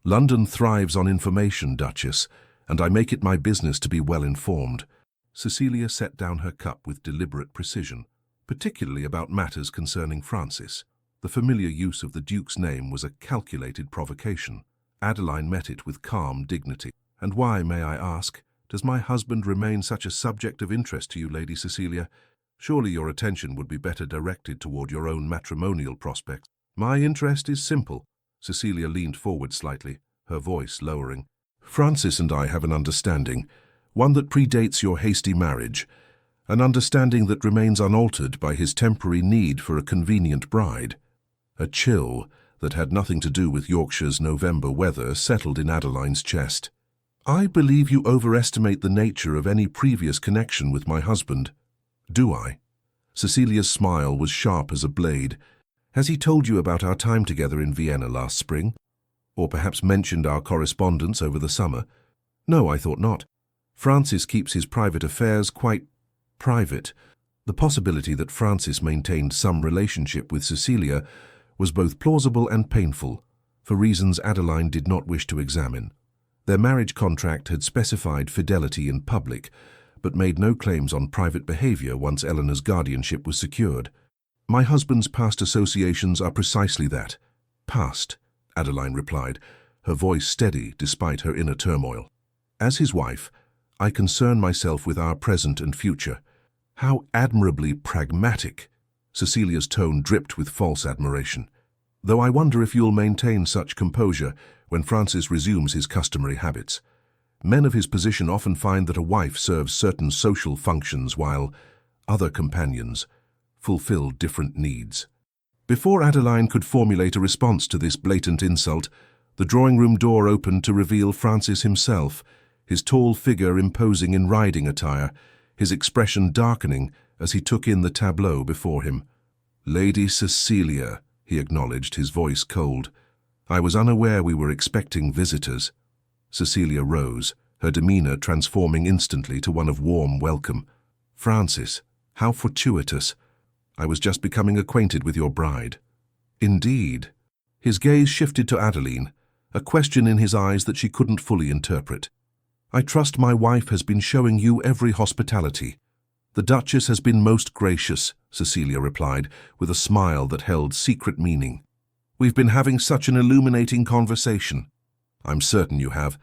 London thrives on information, Duchess, and I make it my business to be well informed. Cecilia set down her cup with deliberate precision, particularly about matters concerning Francis. The familiar use of the Duke's name was a calculated provocation. Adeline met it with calm dignity. And why, may I ask, does my husband remain such a subject of interest to you, Lady Cecilia? Surely your attention would be better directed toward your own matrimonial prospects. My interest is simple. Cecilia leaned forward slightly, her voice lowering. Francis and I have an understanding, one that predates your hasty marriage, an understanding that remains unaltered by his temporary need for a convenient bride. A chill that had nothing to do with Yorkshire's November weather settled in Adeline's chest. I believe you overestimate the nature of any previous connection with my husband. Do I? Cecilia's smile was sharp as a blade. Has he told you about our time together in Vienna last spring? Or perhaps mentioned our correspondence over the summer? No, I thought not. Francis keeps his private affairs quite private. The possibility that Francis maintained some relationship with Cecilia was both plausible and painful, for reasons Adeline did not wish to examine. Their marriage contract had specified fidelity in public, but made no claims on private behavior once Eleanor's guardianship was secured. My husband's past associations are precisely that. Past, Adeline replied, her voice steady despite her inner turmoil. As his wife, I concern myself with our present and future. How admirably pragmatic! Cecilia's tone dripped with false admiration. Though I wonder if you'll maintain such composure when Francis resumes his customary habits. Men of his position often find that a wife serves certain social functions while other companions fulfill different needs. Before Adeline could formulate a response to this blatant insult, the drawing-room door opened to reveal Francis himself, his tall figure imposing in riding attire, his expression darkening as he took in the tableau before him. Lady Cecilia, he acknowledged, his voice cold. I was unaware we were expecting visitors. Cecilia rose, her demeanor transforming instantly to one of warm welcome. Francis, how fortuitous. I was just becoming acquainted with your bride. Indeed. His gaze shifted to Adeline, a question in his eyes that she couldn't fully interpret. "I trust my wife has been showing you every hospitality." "The Duchess has been most gracious," Cecilia replied, with a smile that held secret meaning. "We've been having such an illuminating conversation." "I'm certain you have."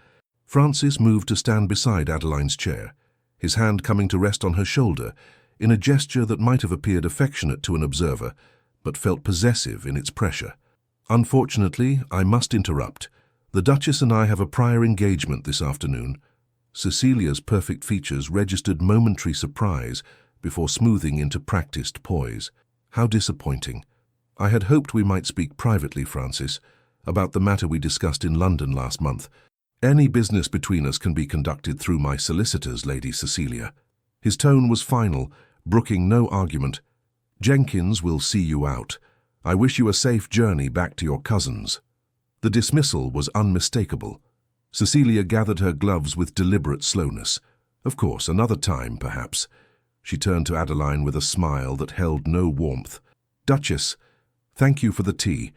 Francis moved to stand beside Adeline's chair, his hand coming to rest on her shoulder, in a gesture that might have appeared affectionate to an observer, but felt possessive in its pressure. "Unfortunately, I must interrupt. The Duchess and I have a prior engagement this afternoon." Cecilia's perfect features registered momentary surprise before smoothing into practiced poise. "How disappointing. I had hoped we might speak privately, Francis, about the matter we discussed in London last month. Any business between us can be conducted through my solicitors, Lady Cecilia." His tone was final, brooking no argument. "Jenkins will see you out. I wish you a safe journey back to your cousins." The dismissal was unmistakable. Cecilia gathered her gloves with deliberate slowness. Of course, another time, perhaps. She turned to Adeline with a smile that held no warmth. "Duchess, thank you for the tea.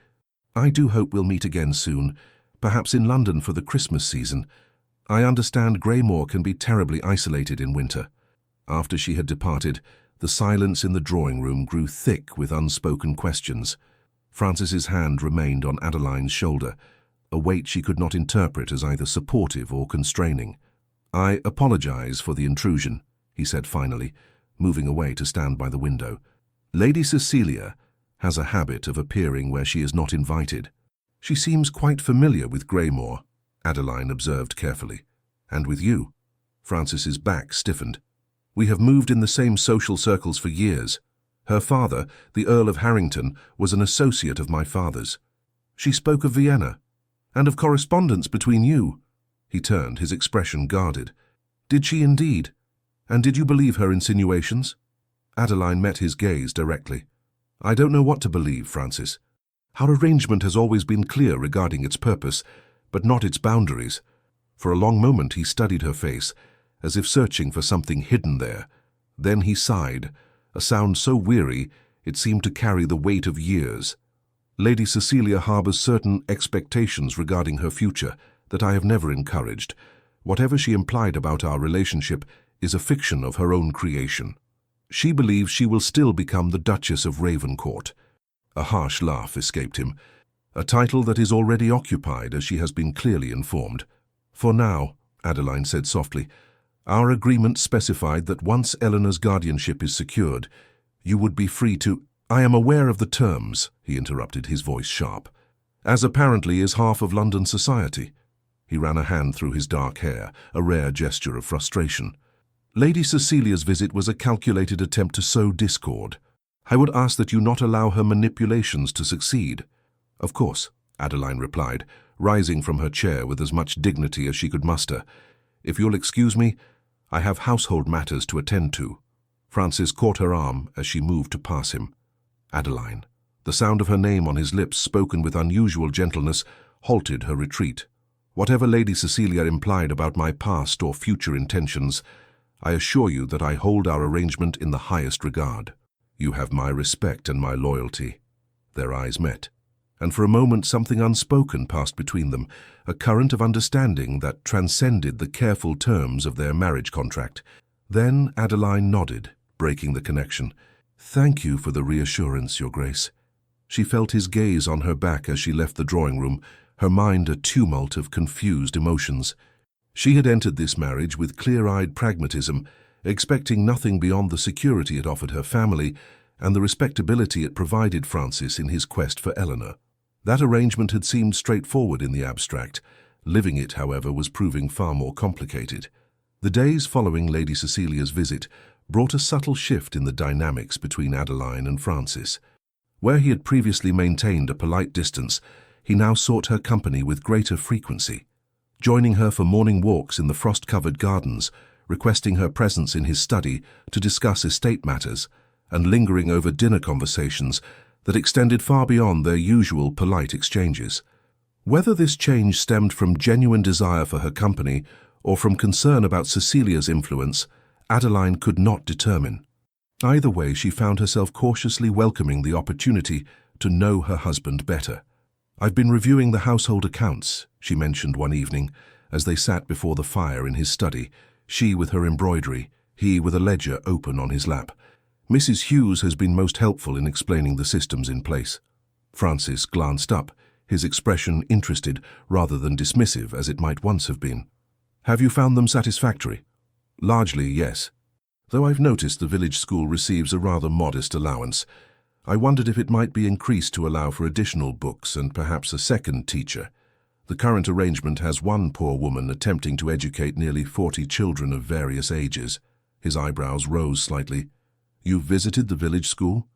I do hope we'll meet again soon, perhaps in London for the Christmas season. I understand Greymoor can be terribly isolated in winter." After she had departed, the silence in the drawing-room grew thick with unspoken questions. Francis's hand remained on Adeline's shoulder, a weight she could not interpret as either supportive or constraining. "I apologize for the intrusion," he said finally, moving away to stand by the window. "Lady Cecilia has a habit of appearing where she is not invited." "She seems quite familiar with Greymoor," Adeline observed carefully. "And with you." Francis's back stiffened. "We have moved in the same social circles for years. Her father, the Earl of Harrington, was an associate of my father's." "She spoke of Vienna, and of correspondence between you." He turned, his expression guarded. "Did she indeed? And did you believe her insinuations?" Adeline met his gaze directly. "I don't know what to believe, Francis. Our arrangement has always been clear regarding its purpose, but not its boundaries." For a long moment he studied her face, as if searching for something hidden there. Then he sighed, a sound so weary it seemed to carry the weight of years. "Lady Cecilia harbours certain expectations regarding her future that I have never encouraged. Whatever she implied about our relationship is a fiction of her own creation. She believes she will still become the Duchess of Ravencourt." A harsh laugh escaped him. "A title that is already occupied, as she has been clearly informed." "For now," Adeline said softly, "our agreement specified that once Eleanor's guardianship is secured, you would be free to—" "I am aware of the terms," he interrupted, his voice sharp. "As apparently is half of London society." He ran a hand through his dark hair, a rare gesture of frustration. "Lady Cecilia's visit was a calculated attempt to sow discord. I would ask that you not allow her manipulations to succeed." "Of course," Adeline replied, rising from her chair with as much dignity as she could muster. "If you'll excuse me, I have household matters to attend to." Francis caught her arm as she moved to pass him. "Adeline." The sound of her name on his lips, spoken with unusual gentleness, halted her retreat. "Whatever Lady Cecilia implied about my past or future intentions, I assure you that I hold our arrangement in the highest regard. You have my respect and my loyalty." Their eyes met, and for a moment something unspoken passed between them, a current of understanding that transcended the careful terms of their marriage contract. Then Adeline nodded, breaking the connection. "Thank you for the reassurance, Your Grace." She felt his gaze on her back as she left the drawing-room, her mind a tumult of confused emotions. She had entered this marriage with clear-eyed pragmatism, expecting nothing beyond the security it offered her family and the respectability it provided Francis in his quest for Eleanor. That arrangement had seemed straightforward in the abstract. Living it, however, was proving far more complicated. The days following Lady Cecilia's visit brought a subtle shift in the dynamics between Adeline and Francis. Where he had previously maintained a polite distance, he now sought her company with greater frequency, joining her for morning walks in the frost-covered gardens, requesting her presence in his study to discuss estate matters, and lingering over dinner conversations that extended far beyond their usual polite exchanges. Whether this change stemmed from genuine desire for her company or from concern about Cecilia's influence, Adeline could not determine. Either way, she found herself cautiously welcoming the opportunity to know her husband better. "I've been reviewing the household accounts," she mentioned one evening, as they sat before the fire in his study, she with her embroidery, he with a ledger open on his lap. "Mrs. Hughes has been most helpful in explaining the systems in place." Francis glanced up, his expression interested rather than dismissive as it might once have been. "Have you found them satisfactory?" "Largely, yes. Though I've noticed the village school receives a rather modest allowance. I wondered if it might be increased to allow for additional books and perhaps a second teacher. The current arrangement has one poor woman attempting to educate nearly 40 children of various ages." His eyebrows rose slightly. "You've visited the village school?"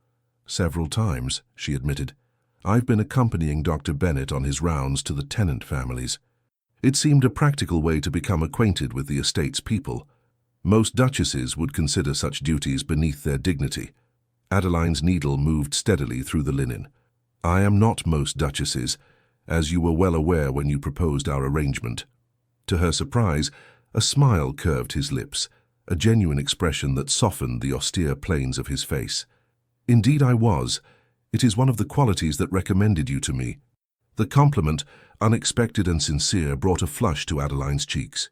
"Several times," she admitted. "I've been accompanying Dr. Bennet on his rounds to the tenant families. It seemed a practical way to become acquainted with the estate's people. Most duchesses would consider such duties beneath their dignity." Adeline's needle moved steadily through the linen. "I am not most duchesses, as you were well aware when you proposed our arrangement." To her surprise, a smile curved his lips, a genuine expression that softened the austere planes of his face. "Indeed I was. It is one of the qualities that recommended you to me." The compliment, unexpected and sincere, brought a flush to Adeline's cheeks.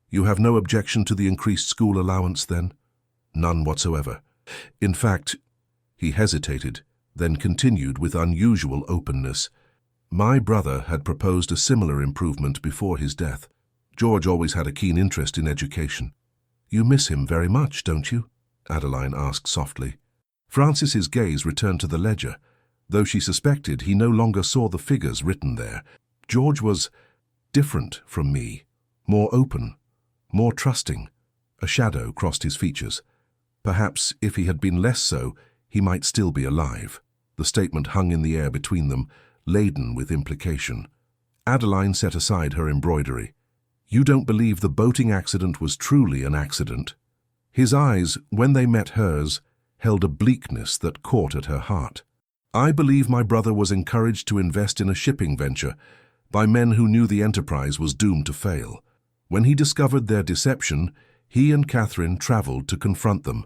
"You have no objection to the increased school allowance, then?" "None whatsoever. In fact—" He hesitated, then continued with unusual openness. "My brother had proposed a similar improvement before his death. George always had a keen interest in education." "You miss him very much, don't you?" Adeline asked softly. Francis's gaze returned to the ledger, though she suspected he no longer saw the figures written there. George was different from me, more open, more trusting. A shadow crossed his features. Perhaps if he had been less so, he might still be alive. The statement hung in the air between them, laden with implication. Adeline set aside her embroidery. "You don't believe the boating accident was truly an accident?" His eyes, when they met hers, held a bleakness that caught at her heart. "I believe my brother was encouraged to invest in a shipping venture by men who knew the enterprise was doomed to fail. When he discovered their deception, he and Catherine traveled to confront them.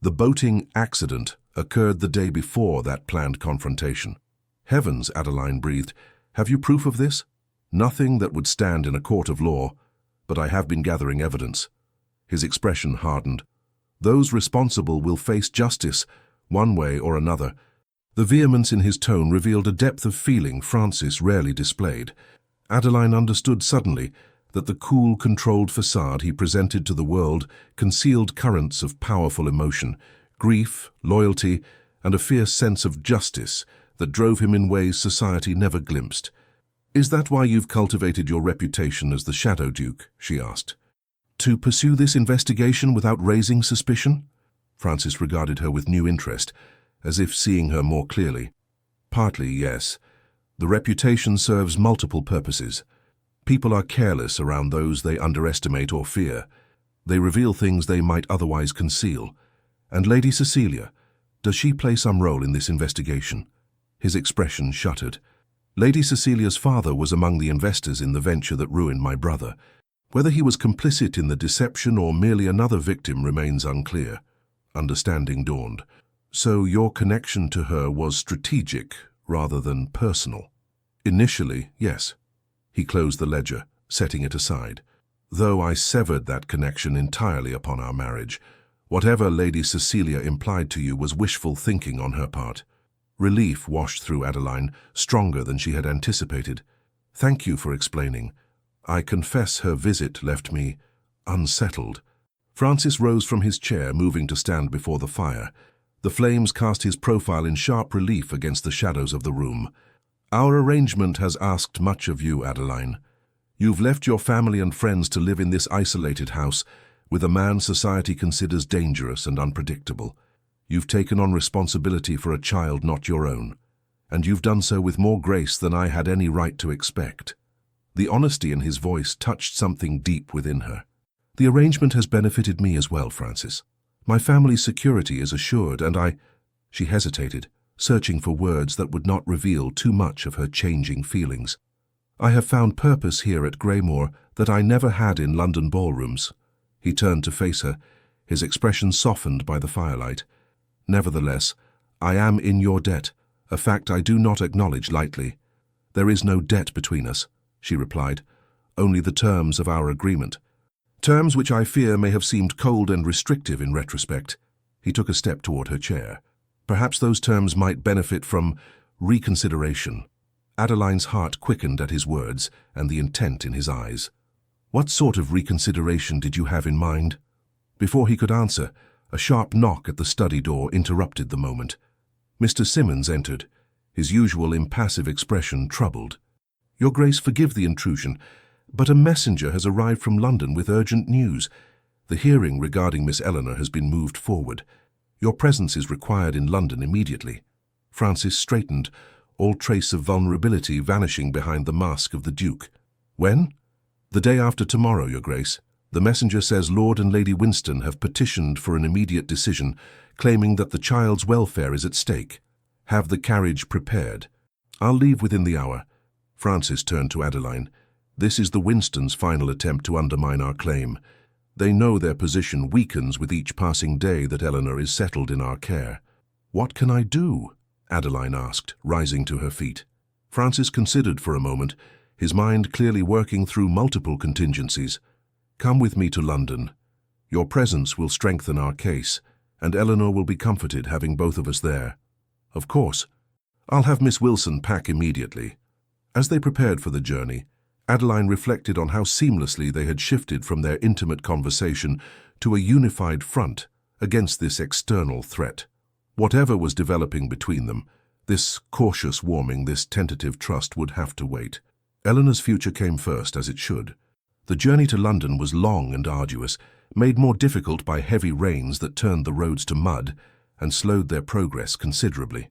The boating accident occurred the day before that planned confrontation." "Heavens," Adeline breathed. "Have you proof of this?" "Nothing that would stand in a court of law, but I have been gathering evidence." His expression hardened. "Those responsible will face justice, one way or another." The vehemence in his tone revealed a depth of feeling Francis rarely displayed. Adeline understood suddenly that the cool, controlled facade he presented to the world concealed currents of powerful emotion, grief, loyalty, and a fierce sense of justice that drove him in ways society never glimpsed. "Is that why you've cultivated your reputation as the Shadow Duke?" she asked. "To pursue this investigation without raising suspicion?" Francis regarded her with new interest, as if seeing her more clearly. "Partly, yes. The reputation serves multiple purposes. People are careless around those they underestimate or fear. They reveal things they might otherwise conceal. And Lady Cecilia, does she play some role in this investigation?" His expression shuttered. "Lady Cecilia's father was among the investors in the venture that ruined my brother. Whether he was complicit in the deception or merely another victim remains unclear." Understanding dawned. "So your connection to her was strategic rather than personal?" "Initially, yes." He closed the ledger, setting it aside. "Though I severed that connection entirely upon our marriage. Whatever Lady Cecilia implied to you was wishful thinking on her part." Relief washed through Adeline, stronger than she had anticipated. "Thank you for explaining. I confess her visit left me unsettled." Francis rose from his chair, moving to stand before the fire. The flames cast his profile in sharp relief against the shadows of the room. "Our arrangement has asked much of you, Adeline. You've left your family and friends to live in this isolated house with a man society considers dangerous and unpredictable. You've taken on responsibility for a child not your own, and you've done so with more grace than I had any right to expect." The honesty in his voice touched something deep within her. "The arrangement has benefited me as well, Francis. My family's security is assured, and I—" She hesitated, searching for words that would not reveal too much of her changing feelings. "I have found purpose here at Greymoor that I never had in London ballrooms." He turned to face her, his expression softened by the firelight. "Nevertheless, I am in your debt, a fact I do not acknowledge lightly. "There is no debt between us," she replied. "Only the terms of our agreement. Terms which I fear may have seemed cold and restrictive in retrospect." He took a step toward her chair. "Perhaps those terms might benefit from reconsideration." Adeline's heart quickened at his words and the intent in his eyes. "What sort of reconsideration did you have in mind?" Before he could answer, a sharp knock at the study door interrupted the moment. Mr. Simmons entered, his usual impassive expression troubled. "Your Grace, forgive the intrusion, but a messenger has arrived from London with urgent news. The hearing regarding Miss Eleanor has been moved forward. Your presence is required in London immediately." Francis straightened, all trace of vulnerability vanishing behind the mask of the Duke. "When?" "The day after tomorrow, Your Grace. The messenger says Lord and Lady Winston have petitioned for an immediate decision, claiming that the child's welfare is at stake. Have the carriage prepared." "I'll leave within the hour." Francis turned to Adeline. "This is the Winstons' final attempt to undermine our claim. They know their position weakens with each passing day that Eleanor is settled in our care." "What can I do?" Adeline asked, rising to her feet. Francis considered for a moment, his mind clearly working through multiple contingencies. "Come with me to London. Your presence will strengthen our case, and Eleanor will be comforted having both of us there." "Of course. I'll have Miss Wilson pack immediately." As they prepared for the journey, Adeline reflected on how seamlessly they had shifted from their intimate conversation to a unified front against this external threat. Whatever was developing between them, this cautious warming, this tentative trust would have to wait. Eleanor's future came first, as it should. The journey to London was long and arduous, made more difficult by heavy rains that turned the roads to mud and slowed their progress considerably.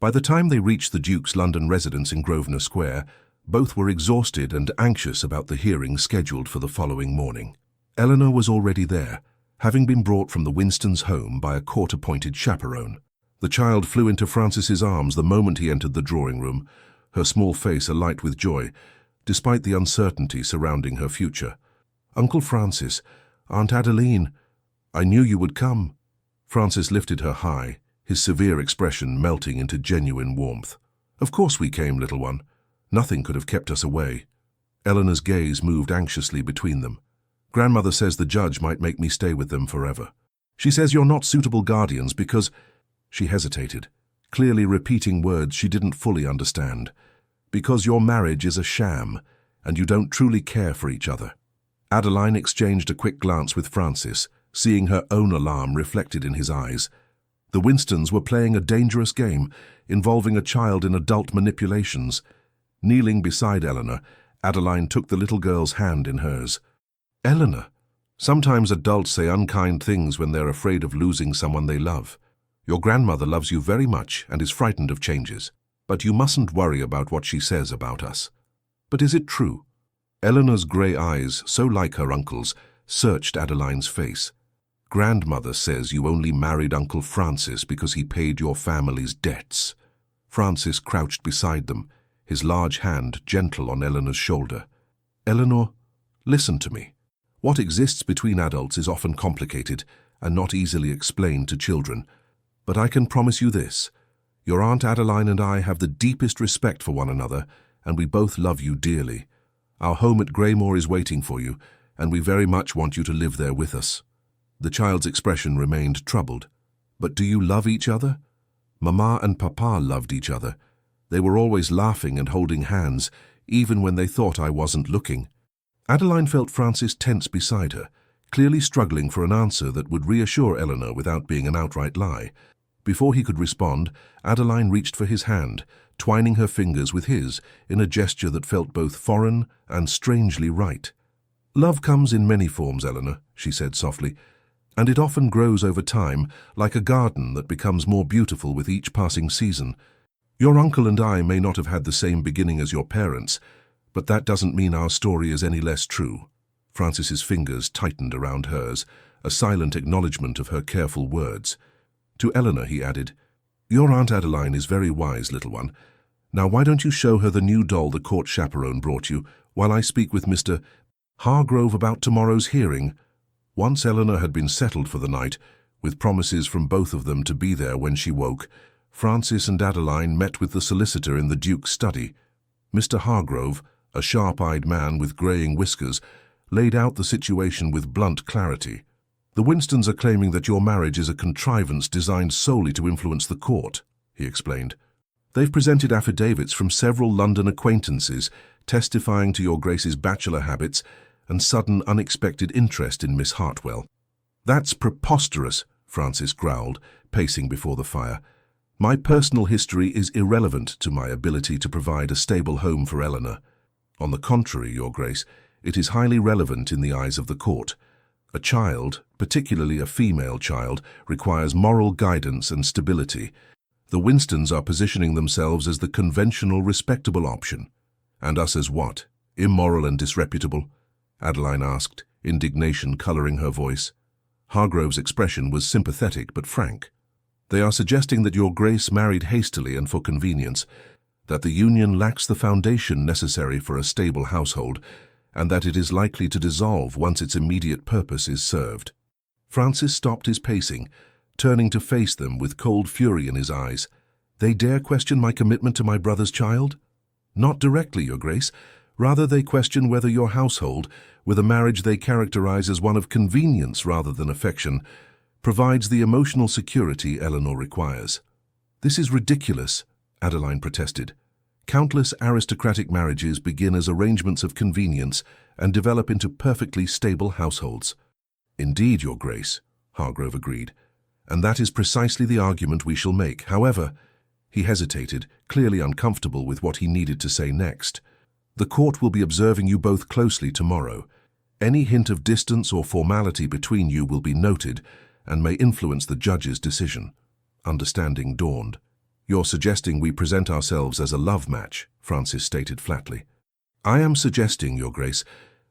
By the time they reached the Duke's London residence in Grosvenor Square, both were exhausted and anxious about the hearing scheduled for the following morning. Eleanor was already there, having been brought from the Winstons' home by a court-appointed chaperone. The child flew into Francis's arms the moment he entered the drawing room, her small face alight with joy, despite the uncertainty surrounding her future. "Uncle Francis, Aunt Adeline, I knew you would come." Francis lifted her high, his severe expression melting into genuine warmth. "Of course we came, little one. Nothing could have kept us away." Eleanor's gaze moved anxiously between them. "Grandmother says the judge might make me stay with them forever. She says you're not suitable guardians because—" She hesitated, clearly repeating words she didn't fully understand. "Because your marriage is a sham, and you don't truly care for each other." Adeline exchanged a quick glance with Francis, seeing her own alarm reflected in his eyes. The Winstons were playing a dangerous game, involving a child in adult manipulations. Kneeling beside Eleanor, Adeline took the little girl's hand in hers. "Eleanor, sometimes adults say unkind things when they're afraid of losing someone they love. Your grandmother loves you very much and is frightened of changes, but you mustn't worry about what she says about us." "But is it true?" Eleanor's grey eyes, so like her uncle's, searched Adeline's face. "Grandmother says you only married Uncle Francis because he paid your family's debts." Francis crouched beside them, his large hand gentle on Eleanor's shoulder. "Eleanor, listen to me. What exists between adults is often complicated and not easily explained to children. But I can promise you this. Your Aunt Adeline and I have the deepest respect for one another, and we both love you dearly. Our home at Greymore is waiting for you, and we very much want you to live there with us." The child's expression remained troubled. "But do you love each other?" "Mama and Papa loved each other. They were always laughing and holding hands, even when they thought I wasn't looking." Adeline felt Francis tense beside her, clearly struggling for an answer that would reassure Eleanor without being an outright lie. Before he could respond, Adeline reached for his hand, twining her fingers with his in a gesture that felt both foreign and strangely right. "Love comes in many forms, Eleanor," she said softly, "and it often grows over time, like a garden that becomes more beautiful with each passing season. Your uncle and I may not have had the same beginning as your parents, but that doesn't mean our story is any less true." Francis's fingers tightened around hers, a silent acknowledgement of her careful words. To Eleanor he added, "Your Aunt Adeline is very wise, little one. Now why don't you show her the new doll the court chaperone brought you, while I speak with Mr. Hargrove about tomorrow's hearing?" Once Eleanor had been settled for the night, with promises from both of them to be there when she woke, Francis and Adeline met with the solicitor in the Duke's study. Mr. Hargrove, a sharp-eyed man with greying whiskers, laid out the situation with blunt clarity. "The Winstons are claiming that your marriage is a contrivance designed solely to influence the court," he explained. "They've presented affidavits from several London acquaintances testifying to your Grace's bachelor habits and sudden unexpected interest in Miss Hartwell." "That's preposterous," Francis growled, pacing before the fire. "My personal history is irrelevant to my ability to provide a stable home for Eleanor. On the contrary, Your Grace, it is highly relevant in the eyes of the court. A child, particularly a female child, requires moral guidance and stability. The Winstons are positioning themselves as the conventional, respectable option. And us as what? Immoral and disreputable?" Adeline asked, indignation colouring her voice. Hargrove's expression was sympathetic but frank. "They are suggesting that your Grace married hastily and for convenience, that the union lacks the foundation necessary for a stable household, and that it is likely to dissolve once its immediate purpose is served." Francis stopped his pacing, turning to face them with cold fury in his eyes. "They dare question my commitment to my brother's child?" "Not directly, Your Grace. Rather, they question whether your household, with a marriage they characterize as one of convenience rather than affection, provides the emotional security Eleanor requires." "This is ridiculous," Adeline protested. "Countless aristocratic marriages begin as arrangements of convenience and develop into perfectly stable households." "Indeed, Your Grace," Hargrove agreed, "and that is precisely the argument we shall make. However," he hesitated, clearly uncomfortable with what he needed to say next, "the court will be observing you both closely tomorrow. Any hint of distance or formality between you will be noted and may influence the judge's decision." Understanding dawned. "You're suggesting we present ourselves as a love match," Francis stated flatly. "I am suggesting, Your Grace,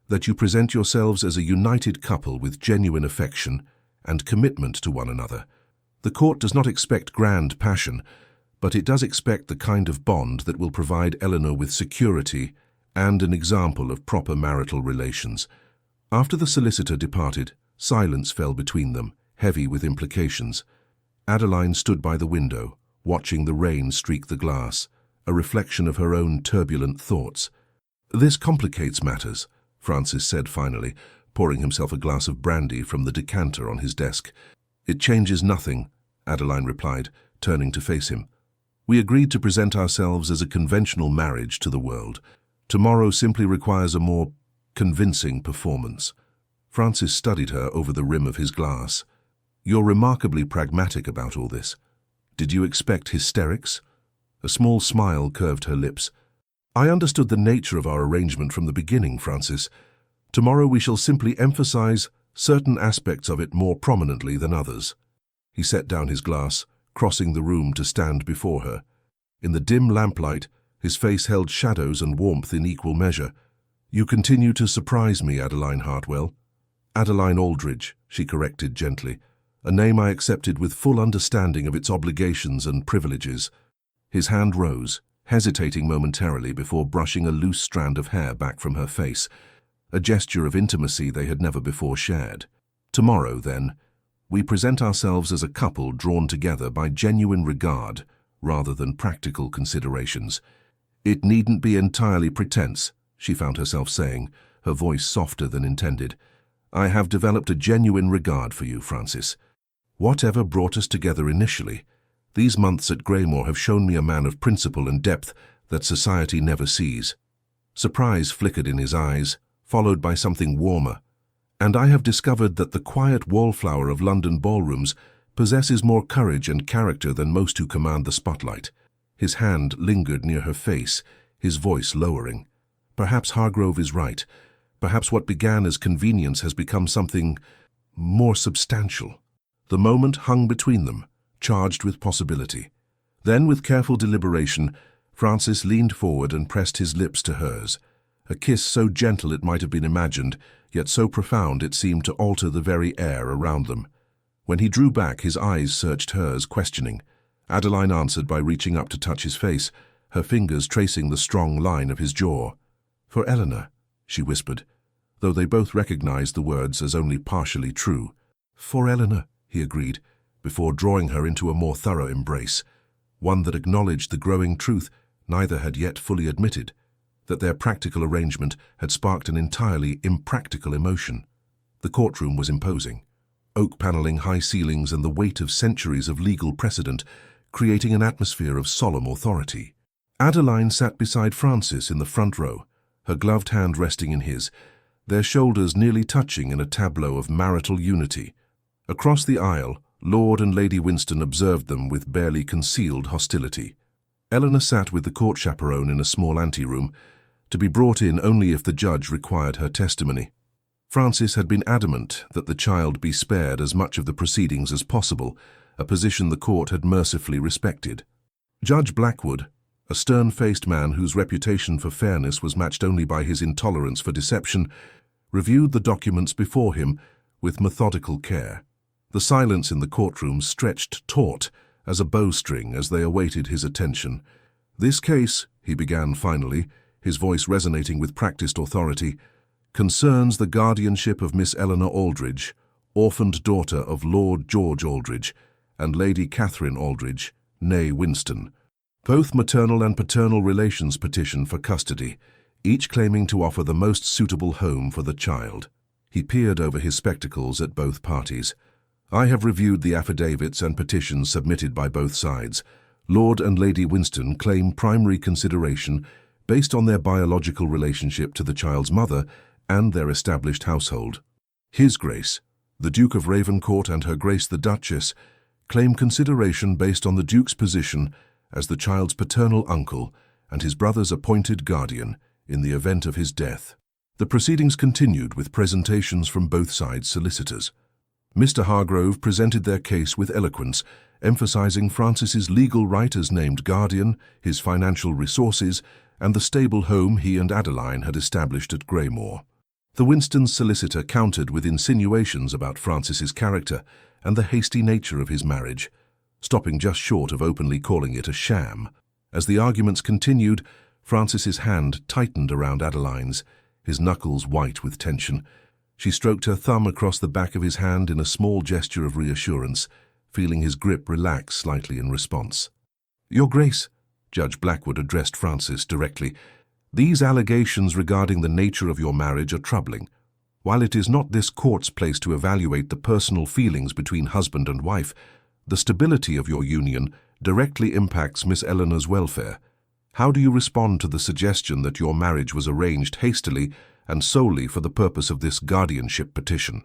that you present yourselves as a united couple with genuine affection and commitment to one another. The court does not expect grand passion, but it does expect the kind of bond that will provide Eleanor with security and an example of proper marital relations." After the solicitor departed, silence fell between them, heavy with implications. Adeline stood by the window, watching the rain streak the glass, a reflection of her own turbulent thoughts. "This complicates matters," Francis said finally, pouring himself a glass of brandy from the decanter on his desk. "It changes nothing," Adeline replied, turning to face him. "We agreed to present ourselves as a conventional marriage to the world. Tomorrow simply requires a more convincing performance." Francis studied her over the rim of his glass. "You're remarkably pragmatic about all this. Did you expect hysterics?" A small smile curved her lips. "I understood the nature of our arrangement from the beginning, Francis. Tomorrow we shall simply emphasize certain aspects of it more prominently than others." He set down his glass, crossing the room to stand before her. In the dim lamplight, his face held shadows and warmth in equal measure. "You continue to surprise me, Adeline Hartwell." "Adeline Aldridge," she corrected gently, "a name I accepted with full understanding of its obligations and privileges." His hand rose, hesitating momentarily before brushing a loose strand of hair back from her face, a gesture of intimacy they had never before shared. "Tomorrow, then, we present ourselves as a couple drawn together by genuine regard rather than practical considerations. It needn't be entirely pretense," she found herself saying, her voice softer than intended. "I have developed a genuine regard for you, Francis. Whatever brought us together initially, these months at Greymore have shown me a man of principle and depth that society never sees." Surprise flickered in his eyes, followed by something warmer. "And I have discovered that the quiet wallflower of London ballrooms possesses more courage and character than most who command the spotlight." His hand lingered near her face, his voice lowering. "Perhaps Hargrove is right. Perhaps what began as convenience has become something more substantial." The moment hung between them, charged with possibility. Then, with careful deliberation, Francis leaned forward and pressed his lips to hers, a kiss so gentle it might have been imagined, yet so profound it seemed to alter the very air around them. When he drew back, his eyes searched hers, questioning. Adeline answered by reaching up to touch his face, her fingers tracing the strong line of his jaw. "For Eleanor," she whispered, though they both recognized the words as only partially true. "For Eleanor," he agreed, before drawing her into a more thorough embrace, one that acknowledged the growing truth neither had yet fully admitted. that their practical arrangement had sparked an entirely impractical emotion. The courtroom was imposing. Oak paneling, high ceilings, and the weight of centuries of legal precedent, creating an atmosphere of solemn authority. Adeline sat beside Francis in the front row, her gloved hand resting in his, their shoulders nearly touching in a tableau of marital unity. Across the aisle, Lord and Lady Winston observed them with barely concealed hostility. Eleanor sat with the court chaperone in a small anteroom, to be brought in only if the judge required her testimony. Francis had been adamant that the child be spared as much of the proceedings as possible, a position the court had mercifully respected. Judge Blackwood, a stern-faced man whose reputation for fairness was matched only by his intolerance for deception, reviewed the documents before him with methodical care. The silence in the courtroom stretched taut as a bowstring as they awaited his attention. "This case," he began finally, his voice resonating with practiced authority, "concerns the guardianship of Miss Eleanor Aldridge, orphaned daughter of Lord George Aldridge and Lady Catherine Aldridge, née Winston. Both maternal and paternal relations petition for custody, each claiming to offer the most suitable home for the child." He peered over his spectacles at both parties. "I have reviewed the affidavits and petitions submitted by both sides. Lord and Lady Winston claim primary consideration based on their biological relationship to the child's mother and their established household. His Grace, the Duke of Ravencourt, and Her Grace the Duchess claim consideration based on the Duke's position as the child's paternal uncle and his brother's appointed guardian in the event of his death." The proceedings continued with presentations from both sides' solicitors. Mr. Hargrove presented their case with eloquence, emphasizing Francis's legal right as named guardian, his financial resources, and the stable home he and Adeline had established at Greymoor. The Winstons' solicitor countered with insinuations about Francis's character and the hasty nature of his marriage, stopping just short of openly calling it a sham. As the arguments continued, Francis's hand tightened around Adeline's, his knuckles white with tension. She stroked her thumb across the back of his hand in a small gesture of reassurance, feeling his grip relax slightly in response. "Your Grace," Judge Blackwood addressed Francis directly, "these allegations regarding the nature of your marriage are troubling. While it is not this court's place to evaluate the personal feelings between husband and wife, the stability of your union directly impacts Miss Eleanor's welfare. How do you respond to the suggestion that your marriage was arranged hastily and solely for the purpose of this guardianship petition?"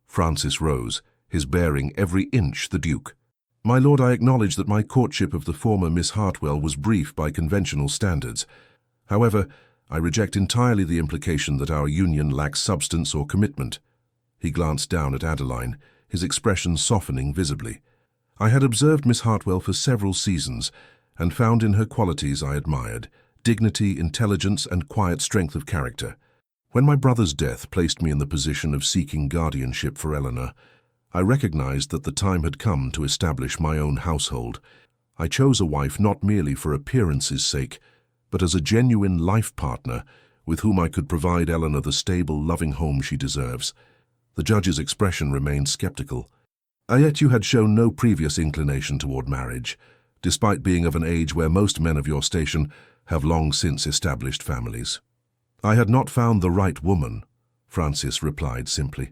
Francis rose, his bearing every inch the Duke. "My lord, I acknowledge that my courtship of the former Miss Hartwell was brief by conventional standards. However, I reject entirely the implication that our union lacks substance or commitment." He glanced down at Adeline, his expression softening visibly. "I had observed Miss Hartwell for several seasons and found in her qualities I admired: dignity, intelligence, and quiet strength of character. When my brother's death placed me in the position of seeking guardianship for Eleanor, I recognized that the time had come to establish my own household. I chose a wife not merely for appearance's sake, but as a genuine life partner with whom I could provide Eleanor the stable, loving home she deserves." The judge's expression remained skeptical. "Yet you had shown no previous inclination toward marriage, despite being of an age where most men of your station have long since established families." "I had not found the right woman," Francis replied simply.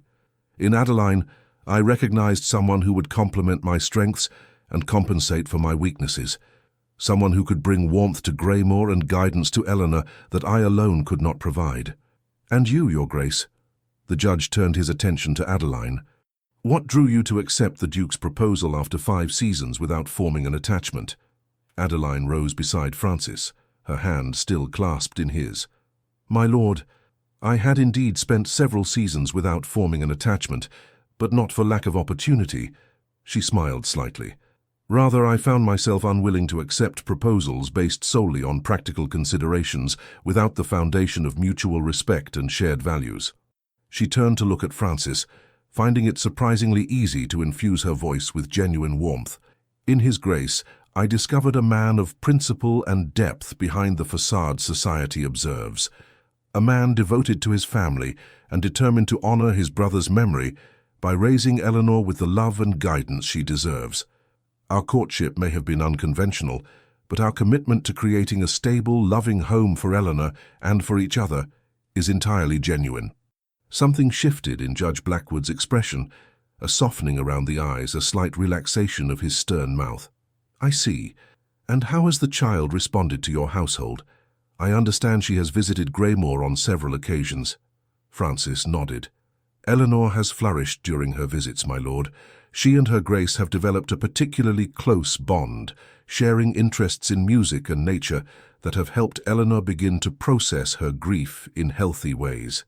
"In Adeline, I recognized someone who would complement my strengths and compensate for my weaknesses, someone who could bring warmth to Greymoor and guidance to Eleanor that I alone could not provide. And you, Your Grace." The judge turned his attention to Adeline. "What drew you to accept the Duke's proposal after 5 seasons without forming an attachment?" Adeline rose beside Francis, her hand still clasped in his. "My lord, I had indeed spent several seasons without forming an attachment, but not for lack of opportunity." She smiled slightly. "Rather, I found myself unwilling to accept proposals based solely on practical considerations without the foundation of mutual respect and shared values." She turned to look at Francis, finding it surprisingly easy to infuse her voice with genuine warmth. "In His Grace, I discovered a man of principle and depth behind the facade society observes. A man devoted to his family and determined to honor his brother's memory by raising Eleanor with the love and guidance she deserves. Our courtship may have been unconventional, but our commitment to creating a stable, loving home for Eleanor and for each other is entirely genuine." Something shifted in Judge Blackwood's expression, a softening around the eyes, a slight relaxation of his stern mouth. "I see. And how has the child responded to your household? I understand she has visited Greymoor on several occasions." Francis nodded. "Eleanor has flourished during her visits, my lord. She and her Grace have developed a particularly close bond, sharing interests in music and nature that have helped Eleanor begin to process her grief in healthy ways."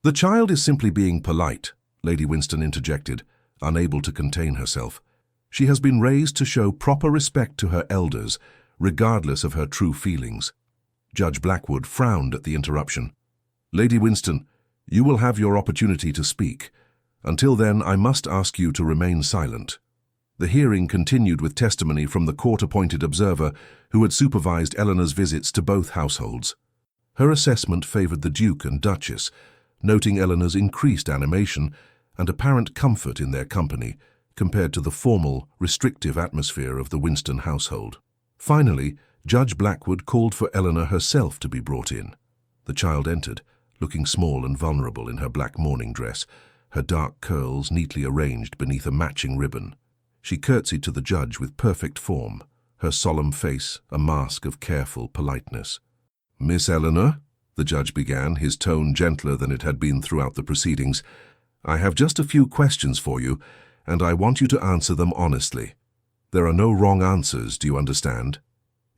"The child is simply being polite," Lady Winston interjected, unable to contain herself. "She has been raised to show proper respect to her elders, regardless of her true feelings." Judge Blackwood frowned at the interruption. "Lady Winston, you will have your opportunity to speak. Until then, I must ask you to remain silent." The hearing continued with testimony from the court-appointed observer who had supervised Eleanor's visits to both households. Her assessment favoured the Duke and Duchess, noting Eleanor's increased animation and apparent comfort in their company compared to the formal, restrictive atmosphere of the Winston household. Finally, Judge Blackwood called for Eleanor herself to be brought in. The child entered, looking small and vulnerable in her black mourning dress, her dark curls neatly arranged beneath a matching ribbon. She curtsied to the judge with perfect form, her solemn face a mask of careful politeness. "Miss Eleanor," the judge began, his tone gentler than it had been throughout the proceedings, "I have just a few questions for you, and I want you to answer them honestly. There are no wrong answers, do you understand?"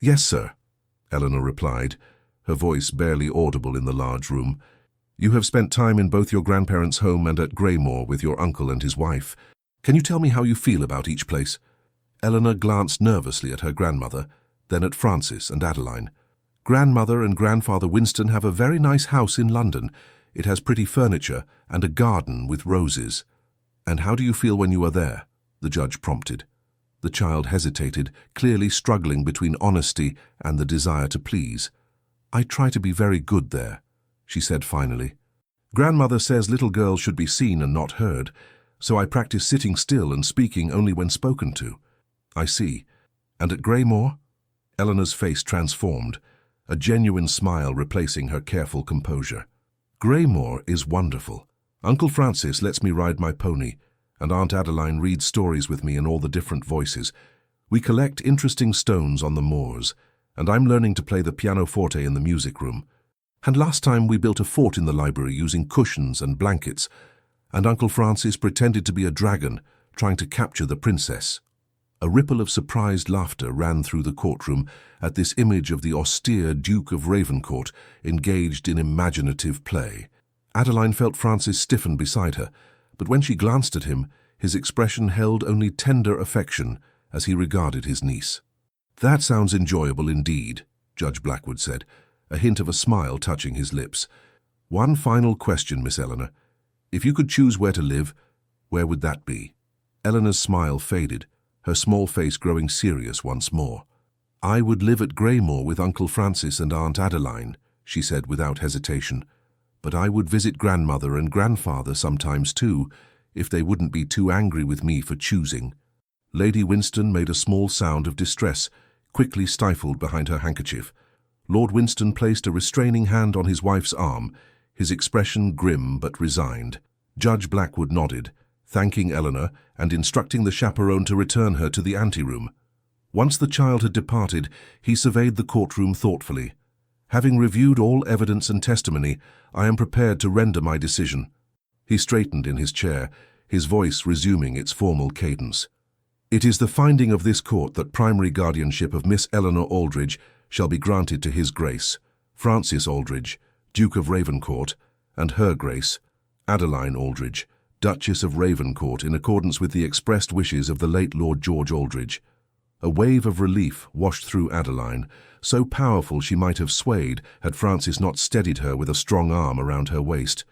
"Yes, sir," Eleanor replied, her voice barely audible in the large room. "You have spent time in both your grandparents' home and at Greymoor with your uncle and his wife. Can you tell me how you feel about each place?" Eleanor glanced nervously at her grandmother, then at Francis and Adeline. "Grandmother and Grandfather Winston have a very nice house in London. It has pretty furniture and a garden with roses." "And how do you feel when you are there?" the judge prompted. The child hesitated, clearly struggling between honesty and the desire to please. "I try to be very good there," she said finally. "Grandmother says little girls should be seen and not heard, so I practice sitting still and speaking only when spoken to." "I see. And at Greymoor?" Eleanor's face transformed, a genuine smile replacing her careful composure. "Greymoor is wonderful. Uncle Francis lets me ride my pony, and Aunt Adeline reads stories with me in all the different voices. We collect interesting stones on the moors, and I'm learning to play the pianoforte in the music room. And last time we built a fort in the library using cushions and blankets, and Uncle Francis pretended to be a dragon, trying to capture the princess." A ripple of surprised laughter ran through the courtroom at this image of the austere Duke of Ravencourt engaged in imaginative play. Adeline felt Francis stiffen beside her, but when she glanced at him, his expression held only tender affection as he regarded his niece. "That sounds enjoyable indeed," Judge Blackwood said, a hint of a smile touching his lips. "One final question, Miss Eleanor. If you could choose where to live, where would that be?" Eleanor's smile faded, her small face growing serious once more. "I would live at Greymoor with Uncle Francis and Aunt Adeline," she said without hesitation. "But I would visit grandmother and grandfather sometimes too, if they wouldn't be too angry with me for choosing." Lady Winston made a small sound of distress, quickly stifled behind her handkerchief. Lord Winston placed a restraining hand on his wife's arm, his expression grim but resigned. Judge Blackwood nodded, thanking Eleanor and instructing the chaperone to return her to the anteroom. Once the child had departed, he surveyed the courtroom thoughtfully. "Having reviewed all evidence and testimony, I am prepared to render my decision." He straightened in his chair, his voice resuming its formal cadence. "It is the finding of this court that primary guardianship of Miss Eleanor Aldridge shall be granted to His Grace, Francis Aldridge, Duke of Ravencourt, and Her Grace, Adeline Aldridge, Duchess of Ravencourt, in accordance with the expressed wishes of the late Lord George Aldridge." A wave of relief washed through Adeline, so powerful she might have swayed had Francis not steadied her with a strong arm around her waist.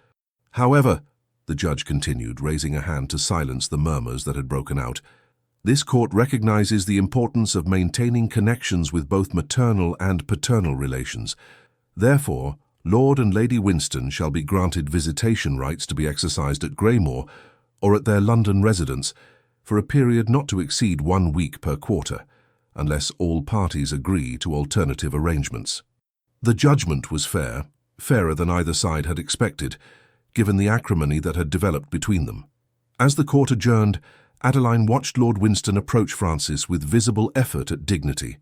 "However," the judge continued, raising a hand to silence the murmurs that had broken out, "this court recognizes the importance of maintaining connections with both maternal and paternal relations. Therefore, Lord and Lady Winston shall be granted visitation rights to be exercised at Greymoor or at their London residence for a period not to exceed 1 week per quarter, unless all parties agree to alternative arrangements. The judgment was fair, fairer than either side had expected, given the acrimony that had developed between them. As the court adjourned, Adeline watched Lord Winston approach Francis with visible effort at dignity.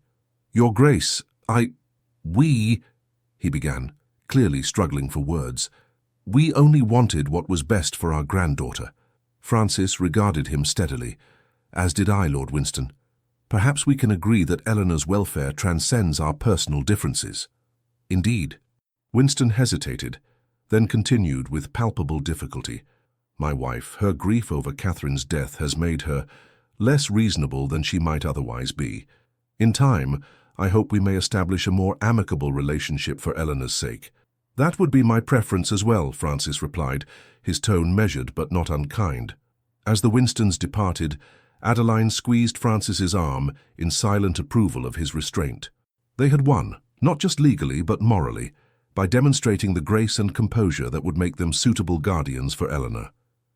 "Your Grace, we," he began, clearly struggling for words. "We only wanted what was best for our granddaughter." Francis regarded him steadily, as did I, Lord Winston. "Perhaps we can agree that Eleanor's welfare transcends our personal differences." "Indeed." Winston hesitated, then continued with palpable difficulty. "My wife, her grief over Catherine's death has made her less reasonable than she might otherwise be. In time, I hope we may establish a more amicable relationship for Eleanor's sake." "That would be my preference as well," Francis replied, his tone measured but not unkind. As the Winstons departed, Adeline squeezed Francis's arm in silent approval of his restraint. They had won, not just legally but morally, by demonstrating the grace and composure that would make them suitable guardians for Eleanor.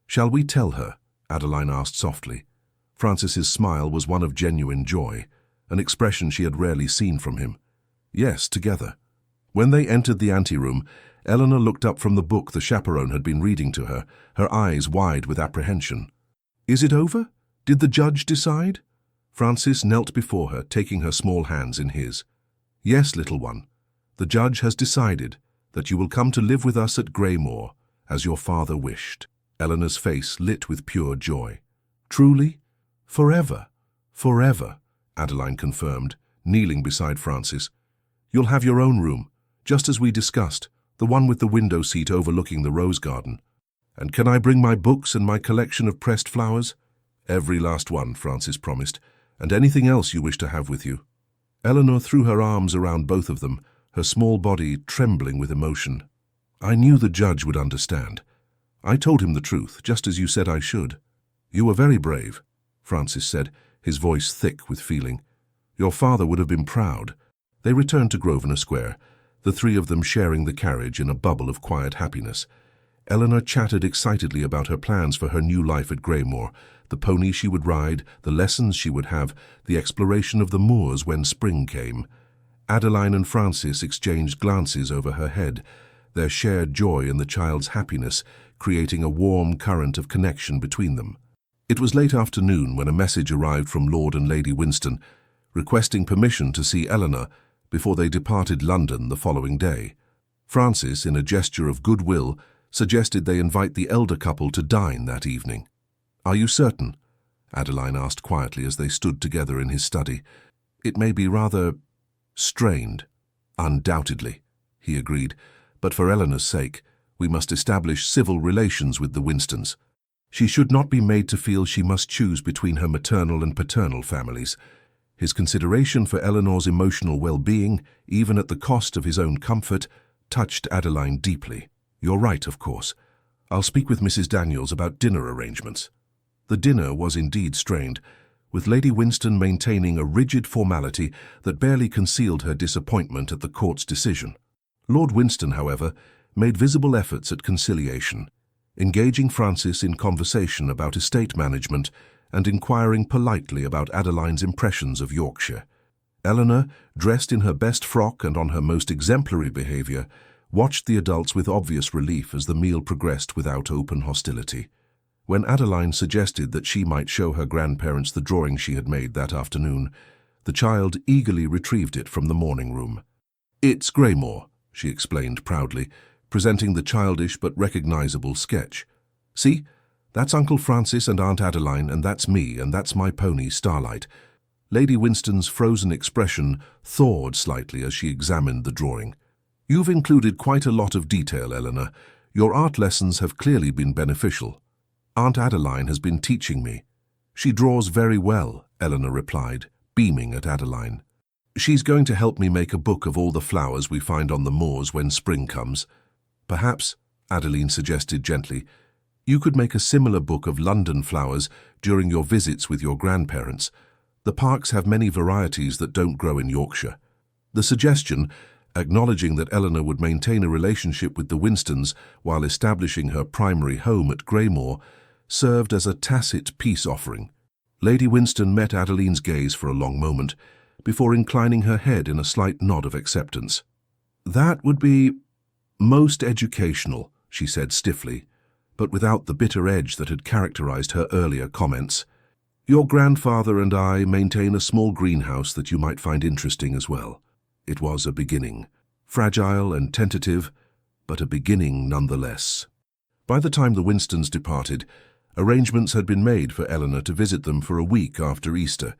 "Shall we tell her?" Adeline asked softly. Francis's smile was one of genuine joy, an expression she had rarely seen from him. "Yes, together." When they entered the anteroom, Eleanor looked up from the book the chaperone had been reading to her, her eyes wide with apprehension. "Is it over? Did the judge decide?" Francis knelt before her, taking her small hands in his. "Yes, little one. The judge has decided that you will come to live with us at Greymoor, as your father wished." Eleanor's face lit with pure joy. "Truly? Forever? Forever," Adeline confirmed, kneeling beside Francis. "You'll have your own room, just as we discussed, the one with the window seat overlooking the rose garden. And can I bring my books and my collection of pressed flowers?" "Every last one," Francis promised, "and anything else you wish to have with you." Eleanor threw her arms around both of them, her small body trembling with emotion. "I knew the judge would understand. I told him the truth, just as you said I should." "You were very brave," Francis said, his voice thick with feeling. "Your father would have been proud." They returned to Grosvenor Square, the three of them sharing the carriage in a bubble of quiet happiness. Eleanor chattered excitedly about her plans for her new life at Greymoor, the pony she would ride, the lessons she would have, the exploration of the moors when spring came. Adeline and Francis exchanged glances over her head, their shared joy in the child's happiness creating a warm current of connection between them. It was late afternoon when a message arrived from Lord and Lady Winston, requesting permission to see Eleanor before they departed London the following day. Francis, in a gesture of goodwill, suggested they invite the elder couple to dine that evening. "Are you certain?" Adeline asked quietly as they stood together in his study. "It may be rather strained." "Undoubtedly," he agreed, "but for Eleanor's sake, we must establish civil relations with the Winstons. She should not be made to feel she must choose between her maternal and paternal families." His consideration for Eleanor's emotional well-being, even at the cost of his own comfort, touched Adeline deeply. "You're right, of course. I'll speak with Mrs. Daniels about dinner arrangements." The dinner was indeed strained, with Lady Winston maintaining a rigid formality that barely concealed her disappointment at the court's decision. Lord Winston, however, made visible efforts at conciliation, engaging Francis in conversation about estate management and inquiring politely about Adeline's impressions of Yorkshire. Eleanor, dressed in her best frock and on her most exemplary behaviour, watched the adults with obvious relief as the meal progressed without open hostility. When Adeline suggested that she might show her grandparents the drawing she had made that afternoon, the child eagerly retrieved it from the morning room. "It's Greymoor," she explained proudly, presenting the childish but recognizable sketch. "See? That's Uncle Francis and Aunt Adeline, and that's me, and that's my pony, Starlight." Lady Winston's frozen expression thawed slightly as she examined the drawing. "You've included quite a lot of detail, Eleanor. Your art lessons have clearly been beneficial." "Aunt Adeline has been teaching me." "She draws very well," Eleanor replied, beaming at Adeline. "She's going to help me make a book of all the flowers we find on the moors when spring comes." "Perhaps," Adeline suggested gently, "you could make a similar book of London flowers during your visits with your grandparents. The parks have many varieties that don't grow in Yorkshire." The suggestion, acknowledging that Eleanor would maintain a relationship with the Winstons while establishing her primary home at Greymoor, served as a tacit peace offering. Lady Winston met Adeline's gaze for a long moment, before inclining her head in a slight nod of acceptance. "That would be most educational," she said stiffly, but without the bitter edge that had characterized her earlier comments. "Your grandfather and I maintain a small greenhouse that you might find interesting as well." It was a beginning, fragile and tentative, but a beginning nonetheless. By the time the Winstons departed, arrangements had been made for Eleanor to visit them for a week after Easter,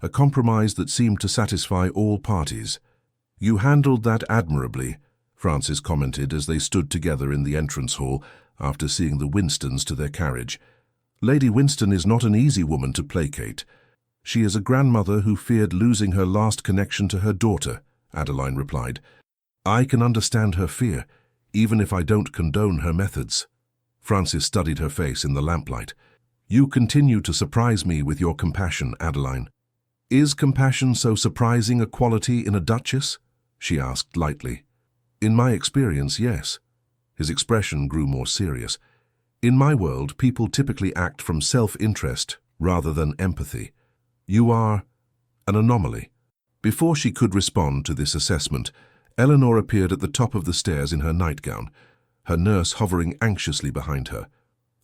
a compromise that seemed to satisfy all parties. "You handled that admirably," Francis commented as they stood together in the entrance hall after seeing the Winstons to their carriage. "Lady Winston is not an easy woman to placate. She is a grandmother who feared losing her last connection to her daughter," Adeline replied. "I can understand her fear, even if I don't condone her methods." Francis studied her face in the lamplight. "You continue to surprise me with your compassion, Adeline." "Is compassion so surprising a quality in a duchess?" she asked lightly. "In my experience, yes." His expression grew more serious. "In my world, people typically act from self-interest rather than empathy. You are an anomaly." Before she could respond to this assessment, Eleanor appeared at the top of the stairs in her nightgown, her nurse hovering anxiously behind her.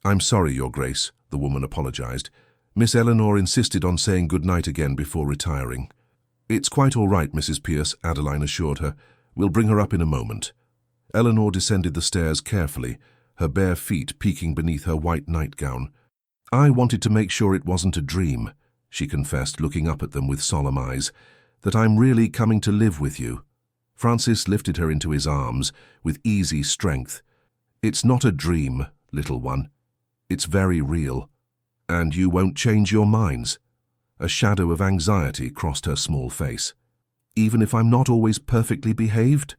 "I'm sorry, Your Grace," the woman apologized. "Miss Eleanor insisted on saying good night again before retiring." "It's quite all right, Mrs. Pierce," Adeline assured her. "We'll bring her up in a moment." Eleanor descended the stairs carefully, her bare feet peeking beneath her white nightgown. "I wanted to make sure it wasn't a dream," she confessed, looking up at them with solemn eyes, "that I'm really coming to live with you." Francis lifted her into his arms with easy strength. "It's not a dream, little one. It's very real. And you won't change your minds." A shadow of anxiety crossed her small face. "Even if I'm not always perfectly behaved?"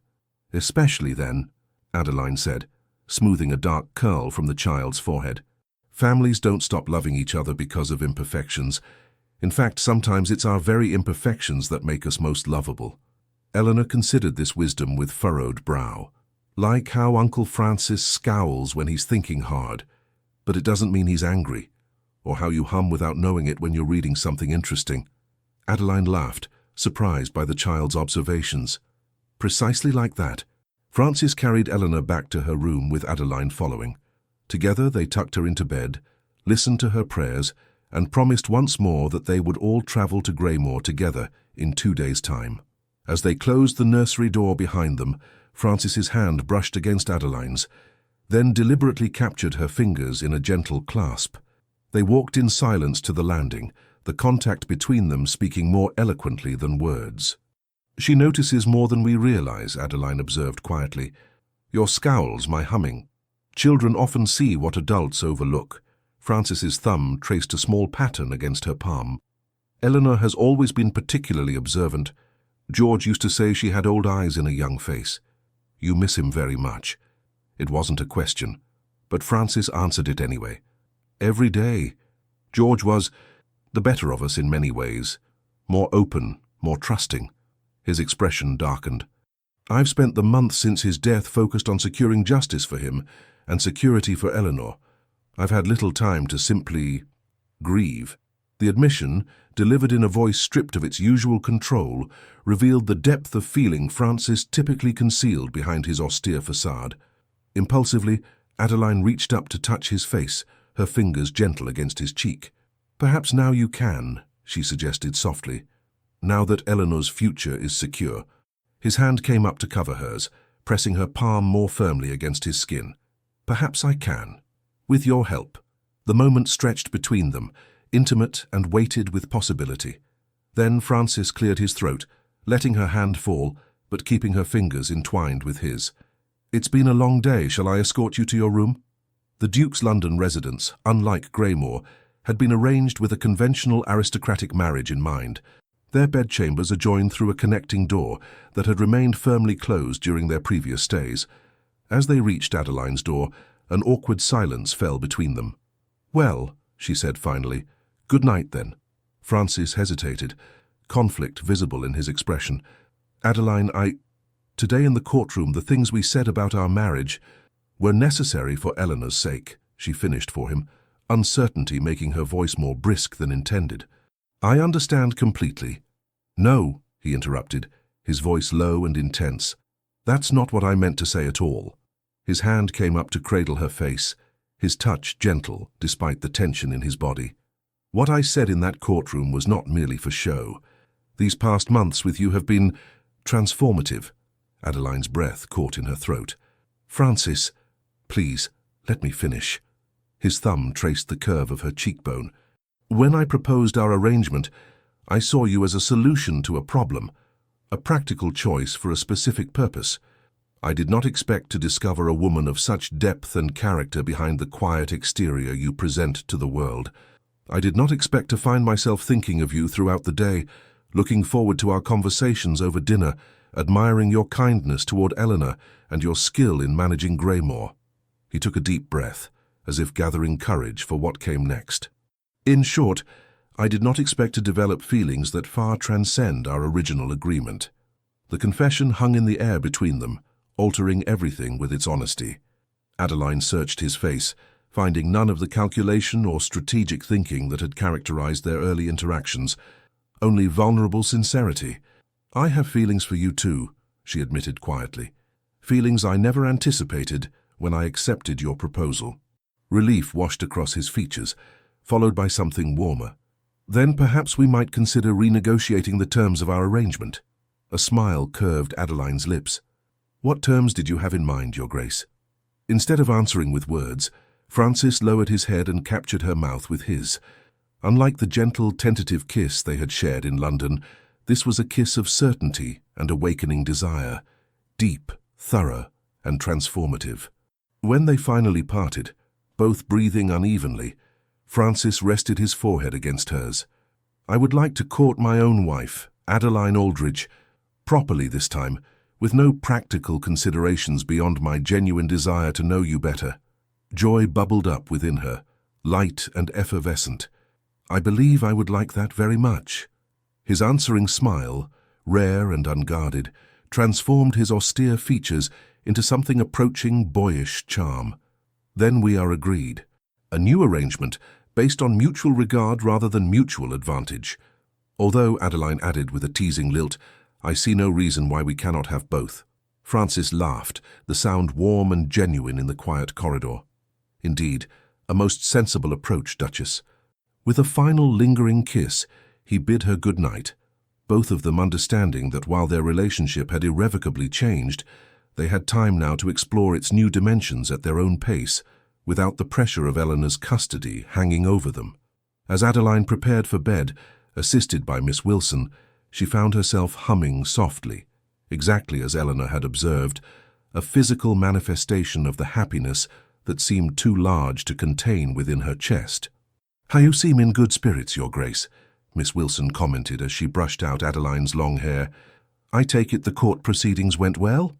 "Especially then," Adeline said, smoothing a dark curl from the child's forehead. "Families don't stop loving each other because of imperfections. In fact, sometimes it's our very imperfections that make us most lovable." Eleanor considered this wisdom with furrowed brow. "Like how Uncle Francis scowls when he's thinking hard, but it doesn't mean he's angry, or how you hum without knowing it when you're reading something interesting." Adeline laughed, surprised by the child's observations. Precisely like that. Francis carried Eleanor back to her room with Adeline following. Together they tucked her into bed, listened to her prayers, and promised once more that they would all travel to Greymoor together in 2 days' time. As they closed the nursery door behind them, Francis's hand brushed against Adeline's, then deliberately captured her fingers in a gentle clasp. They walked in silence to the landing, the contact between them speaking more eloquently than words. "She notices more than we realize," Adeline observed quietly. "Your scowls, my humming. Children often see what adults overlook." Francis's thumb traced a small pattern against her palm. "Eleanor has always been particularly observant. George used to say she had old eyes in a young face. You miss him very much." It wasn't a question, but Francis answered it anyway. "Every day. George was the better of us in many ways. More open, more trusting." His expression darkened. "I've spent the months since his death focused on securing justice for him and security for Eleanor. I've had little time to simply grieve." The admission, delivered in a voice stripped of its usual control, revealed the depth of feeling Francis typically concealed behind his austere facade. Impulsively, Adeline reached up to touch his face, her fingers gentle against his cheek. "Perhaps now you can," she suggested softly. "Now that Eleanor's future is secure." His hand came up to cover hers, pressing her palm more firmly against his skin. "Perhaps I can. With your help." The moment stretched between them, intimate and weighted with possibility. Then Francis cleared his throat, letting her hand fall, but keeping her fingers entwined with his. "It's been a long day. Shall I escort you to your room?" The Duke's London residence, unlike Greymoor, had been arranged with a conventional aristocratic marriage in mind. Their bedchambers adjoined through a connecting door that had remained firmly closed during their previous stays. As they reached Adeline's door, an awkward silence fell between them. "Well," she said finally, "good night then." Francis hesitated, conflict visible in his expression. "Adeline, today in the courtroom the things we said about our marriage were necessary for Eleanor's sake," she finished for him, uncertainty making her voice more brisk than intended. "I understand completely. "No," he interrupted, his voice low and intense. "That's not what I meant to say at all." His hand came up to cradle her face, his touch gentle despite the tension in his body. "What I said in that courtroom was not merely for show. These past months with you have been transformative." Adeline's breath caught in her throat. "Francis, please, let me finish." His thumb traced the curve of her cheekbone. "When I proposed our arrangement, I saw you as a solution to a problem, a practical choice for a specific purpose. I did not expect to discover a woman of such depth and character behind the quiet exterior you present to the world. I did not expect to find myself thinking of you throughout the day, looking forward to our conversations over dinner, admiring your kindness toward Eleanor and your skill in managing Greymore." He took a deep breath, as if gathering courage for what came next. "In short, I did not expect to develop feelings that far transcend our original agreement." The confession hung in the air between them, altering everything with its honesty. Adeline searched his face, finding none of the calculation or strategic thinking that had characterized their early interactions, only vulnerable sincerity. "I have feelings for you too," she admitted quietly. "Feelings I never anticipated when I accepted your proposal." Relief washed across his features, followed by something warmer. "Then perhaps we might consider renegotiating the terms of our arrangement." A smile curved Adeline's lips. "What terms did you have in mind, Your Grace?" Instead of answering with words, Francis lowered his head and captured her mouth with his. Unlike the gentle, tentative kiss they had shared in London, this was a kiss of certainty and awakening desire, deep, thorough, and transformative. When they finally parted, both breathing unevenly, Francis rested his forehead against hers. "I would like to court my own wife, Adeline Aldridge, properly this time, with no practical considerations beyond my genuine desire to know you better." Joy bubbled up within her, light and effervescent. "I believe I would like that very much." His answering smile, rare and unguarded, transformed his austere features into something approaching boyish charm. "Then we are agreed. A new arrangement, based on mutual regard rather than mutual advantage. Although," Adeline added with a teasing lilt, "I see no reason why we cannot have both." Francis laughed, the sound warm and genuine in the quiet corridor. "Indeed, a most sensible approach, Duchess." With a final lingering kiss, he bid her good night, both of them understanding that while their relationship had irrevocably changed, they had time now to explore its new dimensions at their own pace, without the pressure of Eleanor's custody hanging over them. As Adeline prepared for bed, assisted by Miss Wilson, she found herself humming softly, exactly as Eleanor had observed, a physical manifestation of the happiness that seemed too large to contain within her chest. "How you seem in good spirits, Your Grace," Miss Wilson commented as she brushed out Adeline's long hair. "I take it the court proceedings went well?"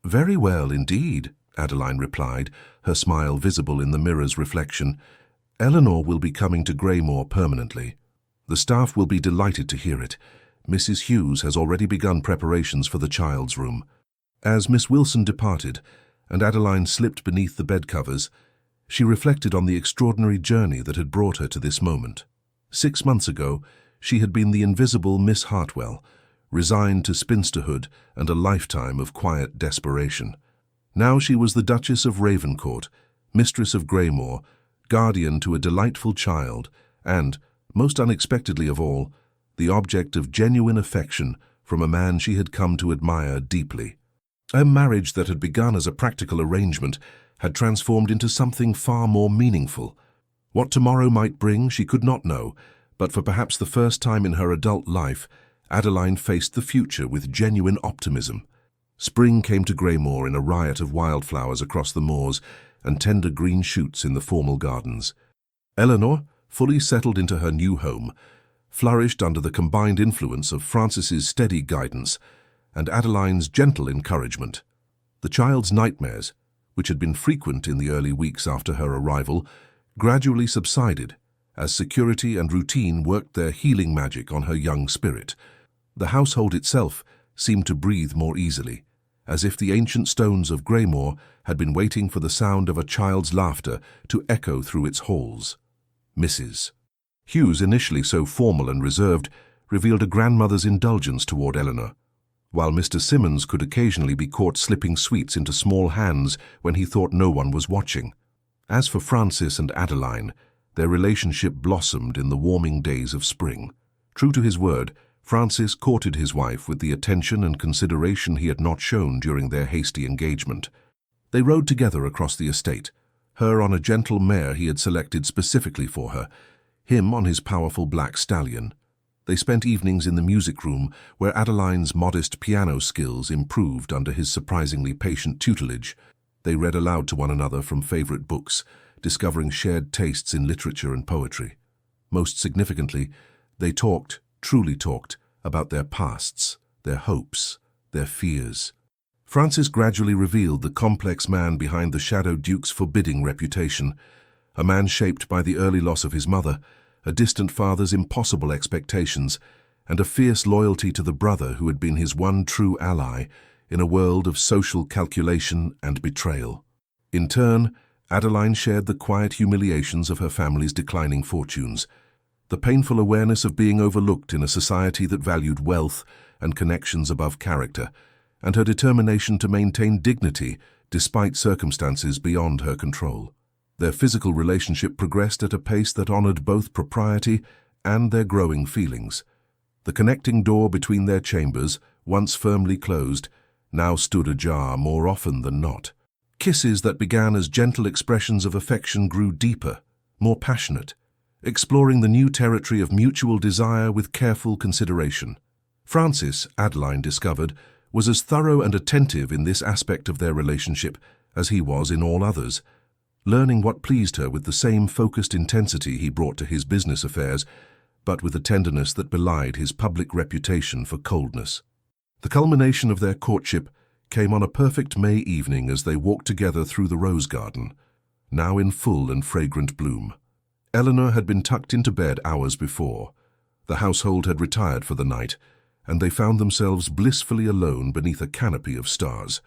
"Very well indeed," Adeline replied, her smile visible in the mirror's reflection. "Eleanor will be coming to Greymore permanently. The staff will be delighted to hear it. Mrs. Hughes has already begun preparations for the child's room." As Miss Wilson departed, and Adeline slipped beneath the bed covers, she reflected on the extraordinary journey that had brought her to this moment. 6 months ago, she had been the invisible Miss Hartwell, resigned to spinsterhood and a lifetime of quiet desperation. Now she was the Duchess of Ravencourt, mistress of Greymore, guardian to a delightful child, and, most unexpectedly of all, the object of genuine affection from a man she had come to admire deeply. A marriage that had begun as a practical arrangement had transformed into something far more meaningful. What tomorrow might bring she could not know, but for perhaps the first time in her adult life, Adeline faced the future with genuine optimism. Spring came to Greymore in a riot of wildflowers across the moors and tender green shoots in the formal gardens. Eleanor, fully settled into her new home, flourished under the combined influence of Francis's steady guidance and Adeline's gentle encouragement. The child's nightmares, which had been frequent in the early weeks after her arrival, gradually subsided as security and routine worked their healing magic on her young spirit. The household itself seemed to breathe more easily, as if the ancient stones of Greymore had been waiting for the sound of a child's laughter to echo through its halls. Mrs. Hughes, initially so formal and reserved, revealed a grandmother's indulgence toward Eleanor, while Mr. Simmons could occasionally be caught slipping sweets into small hands when he thought no one was watching. As for Francis and Adeline, their relationship blossomed in the warming days of spring. True to his word, Francis courted his wife with the attention and consideration he had not shown during their hasty engagement. They rode together across the estate, her on a gentle mare he had selected specifically for her, him on his powerful black stallion. They spent evenings in the music room, where Adeline's modest piano skills improved under his surprisingly patient tutelage. They read aloud to one another from favorite books, discovering shared tastes in literature and poetry. Most significantly, they talked, truly talked, about their pasts, their hopes, their fears. Francis gradually revealed the complex man behind the Shadow Duke's forbidding reputation, a man shaped by the early loss of his mother, a distant father's impossible expectations, and a fierce loyalty to the brother who had been his one true ally in a world of social calculation and betrayal. In turn, Adeline shared the quiet humiliations of her family's declining fortunes, the painful awareness of being overlooked in a society that valued wealth and connections above character, and her determination to maintain dignity despite circumstances beyond her control. Their physical relationship progressed at a pace that honored both propriety and their growing feelings. The connecting door between their chambers, once firmly closed, now stood ajar more often than not. Kisses that began as gentle expressions of affection grew deeper, more passionate, exploring the new territory of mutual desire with careful consideration. Francis, Adeline discovered, was as thorough and attentive in this aspect of their relationship as he was in all others, learning what pleased her with the same focused intensity he brought to his business affairs, but with a tenderness that belied his public reputation for coldness. The culmination of their courtship came on a perfect May evening as they walked together through the rose garden, now in full and fragrant bloom. Eleanor had been tucked into bed hours before. The household had retired for the night, and they found themselves blissfully alone beneath a canopy of stars.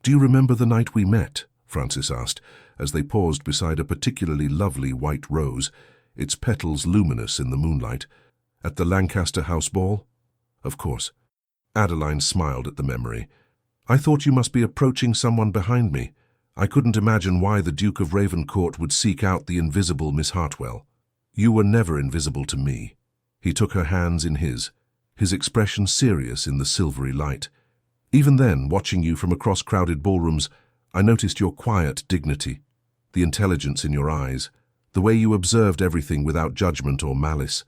"Do you remember the night we met?" Francis asked, as they paused beside a particularly lovely white rose, its petals luminous in the moonlight. "At the Lancaster House ball?" "Of course." Adeline smiled at the memory. "I thought you must be approaching someone behind me. I couldn't imagine why the Duke of Ravencourt would seek out the invisible Miss Hartwell." "You were never invisible to me." He took her hands in his expression serious in the silvery light. "Even then, watching you from across crowded ballrooms, I noticed your quiet dignity, the intelligence in your eyes, the way you observed everything without judgment or malice.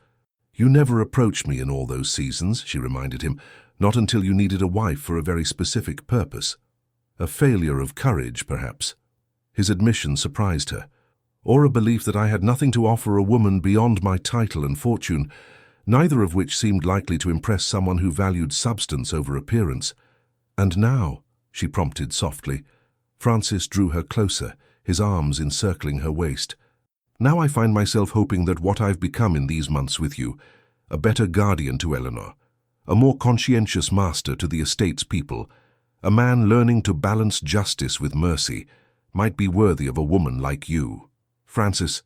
You never approached me in all those seasons," she reminded him, "not until you needed a wife for a very specific purpose. A failure of courage, perhaps." His admission surprised her. "Or a belief that I had nothing to offer a woman beyond my title and fortune, neither of which seemed likely to impress someone who valued substance over appearance." "And now," she prompted softly. Francis drew her closer, his arms encircling her waist. "Now I find myself hoping that what I've become in these months with you, a better guardian to Eleanor, a more conscientious master to the estate's people, a man learning to balance justice with mercy, might be worthy of a woman like you. Francis,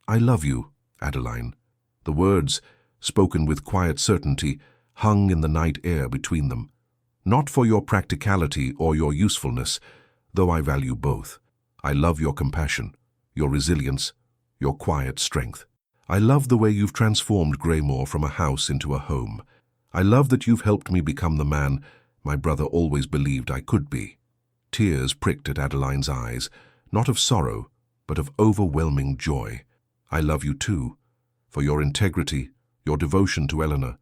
I love you, Adeline." The words, spoken with quiet certainty, hung in the night air between them. "Not for your practicality or your usefulness, though I value both. I love your compassion, your resilience, your quiet strength. I love the way you've transformed Greymore from a house into a home. I love that you've helped me become the man my brother always believed I could be." Tears pricked at Adeline's eyes, not of sorrow, but of overwhelming joy. "I love you too, for your integrity, your devotion to Eleanor,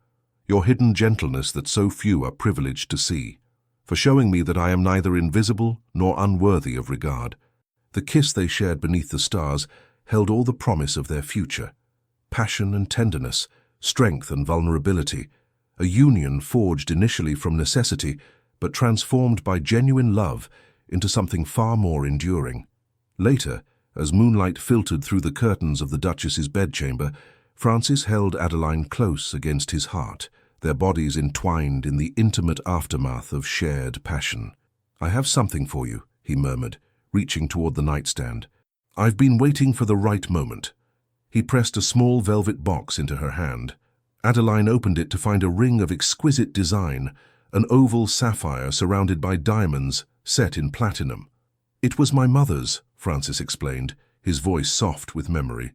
your hidden gentleness that so few are privileged to see, for showing me that I am neither invisible nor unworthy of regard." The kiss they shared beneath the stars held all the promise of their future. Passion and tenderness, strength and vulnerability, a union forged initially from necessity, but transformed by genuine love into something far more enduring. Later, as moonlight filtered through the curtains of the Duchess's bedchamber, Francis held Adeline close against his heart, their bodies entwined in the intimate aftermath of shared passion. "I have something for you," he murmured, reaching toward the nightstand. "I've been waiting for the right moment." He pressed a small velvet box into her hand. Adeline opened it to find a ring of exquisite design, an oval sapphire surrounded by diamonds set in platinum. "It was my mother's," Francis explained, his voice soft with memory.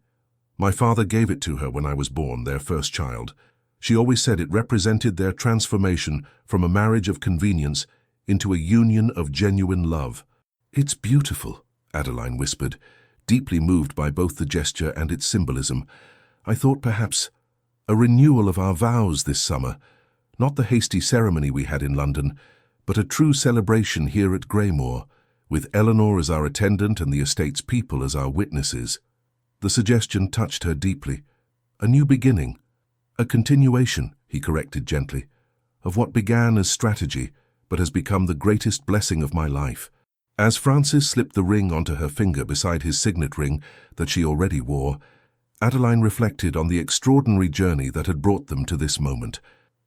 "My father gave it to her when I was born, their first child. She always said it represented their transformation from a marriage of convenience into a union of genuine love." "It's beautiful," Adeline whispered, deeply moved by both the gesture and its symbolism. "I thought perhaps a renewal of our vows this summer, not the hasty ceremony we had in London, but a true celebration here at Greymoor, with Eleanor as our attendant and the estate's people as our witnesses." The suggestion touched her deeply. "A new beginning, a continuation," he corrected gently, "of what began as strategy, but has become the greatest blessing of my life." As Francis slipped the ring onto her finger beside his signet ring that she already wore, Adeline reflected on the extraordinary journey that had brought them to this moment.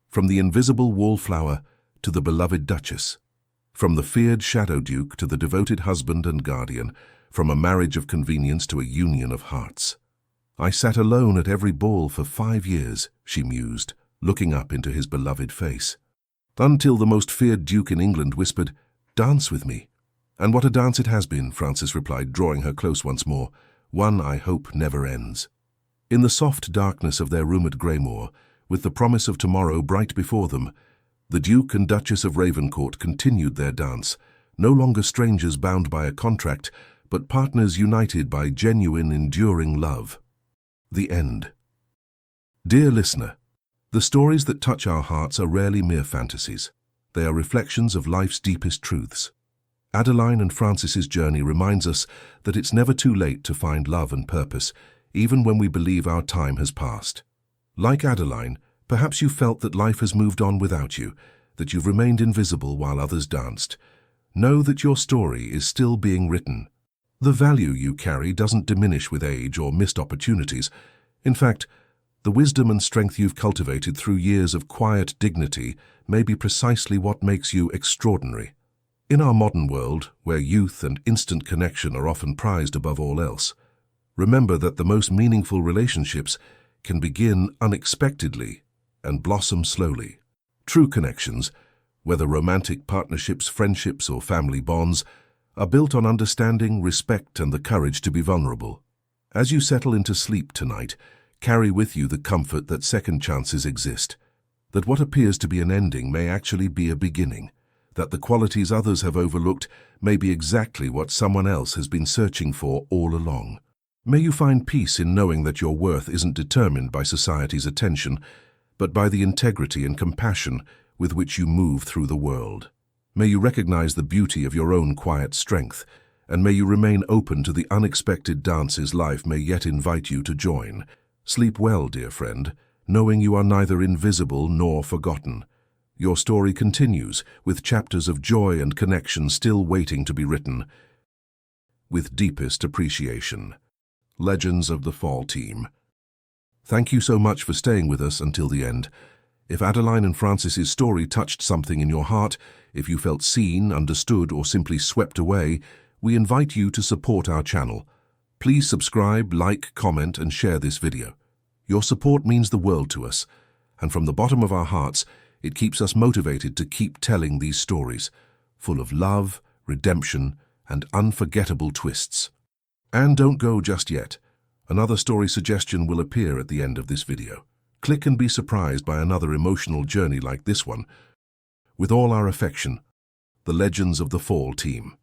From the invisible wallflower to the beloved Duchess, from the feared Shadow Duke to the devoted husband and guardian, from a marriage of convenience to a union of hearts. "I sat alone at every ball for 5 years," she mused, looking up into his beloved face. "Until the most feared duke in England whispered, 'Dance with me.' And what a dance it has been," Francis replied, drawing her close once more. "One I hope never ends." In the soft darkness of their room at Greymoor, with the promise of tomorrow bright before them, the Duke and Duchess of Ravencourt continued their dance, no longer strangers bound by a contract, but partners united by genuine, enduring love. The end. Dear listener, the stories that touch our hearts are rarely mere fantasies. They are reflections of life's deepest truths. Adeline and Francis's journey reminds us that it's never too late to find love and purpose, even when we believe our time has passed. Like Adeline, perhaps you felt that life has moved on without you, that you've remained invisible while others danced. Know that your story is still being written. The value you carry doesn't diminish with age or missed opportunities. In fact, the wisdom and strength you've cultivated through years of quiet dignity may be precisely what makes you extraordinary. In our modern world, where youth and instant connection are often prized above all else, remember that the most meaningful relationships can begin unexpectedly and blossom slowly. True connections, whether romantic partnerships, friendships, or family bonds, are built on understanding, respect, and the courage to be vulnerable. As you settle into sleep tonight, carry with you the comfort that second chances exist, that what appears to be an ending may actually be a beginning, that the qualities others have overlooked may be exactly what someone else has been searching for all along. May you find peace in knowing that your worth isn't determined by society's attention, but by the integrity and compassion with which you move through the world. May you recognize the beauty of your own quiet strength, and may you remain open to the unexpected dances life may yet invite you to join. Sleep well, dear friend, knowing you are neither invisible nor forgotten. Your story continues, with chapters of joy and connection still waiting to be written. With deepest appreciation. Legends of the Fall Team. Thank you so much for staying with us until the end. If Adeline and Francis's story touched something in your heart, if you felt seen, understood, or simply swept away, we invite you to support our channel. Please subscribe, like, comment, and share this video. Your support means the world to us, and from the bottom of our hearts, it keeps us motivated to keep telling these stories, full of love, redemption, and unforgettable twists. And don't go just yet. Another story suggestion will appear at the end of this video. Click and be surprised by another emotional journey like this one. With all our affection, the Legends of the Fall Team.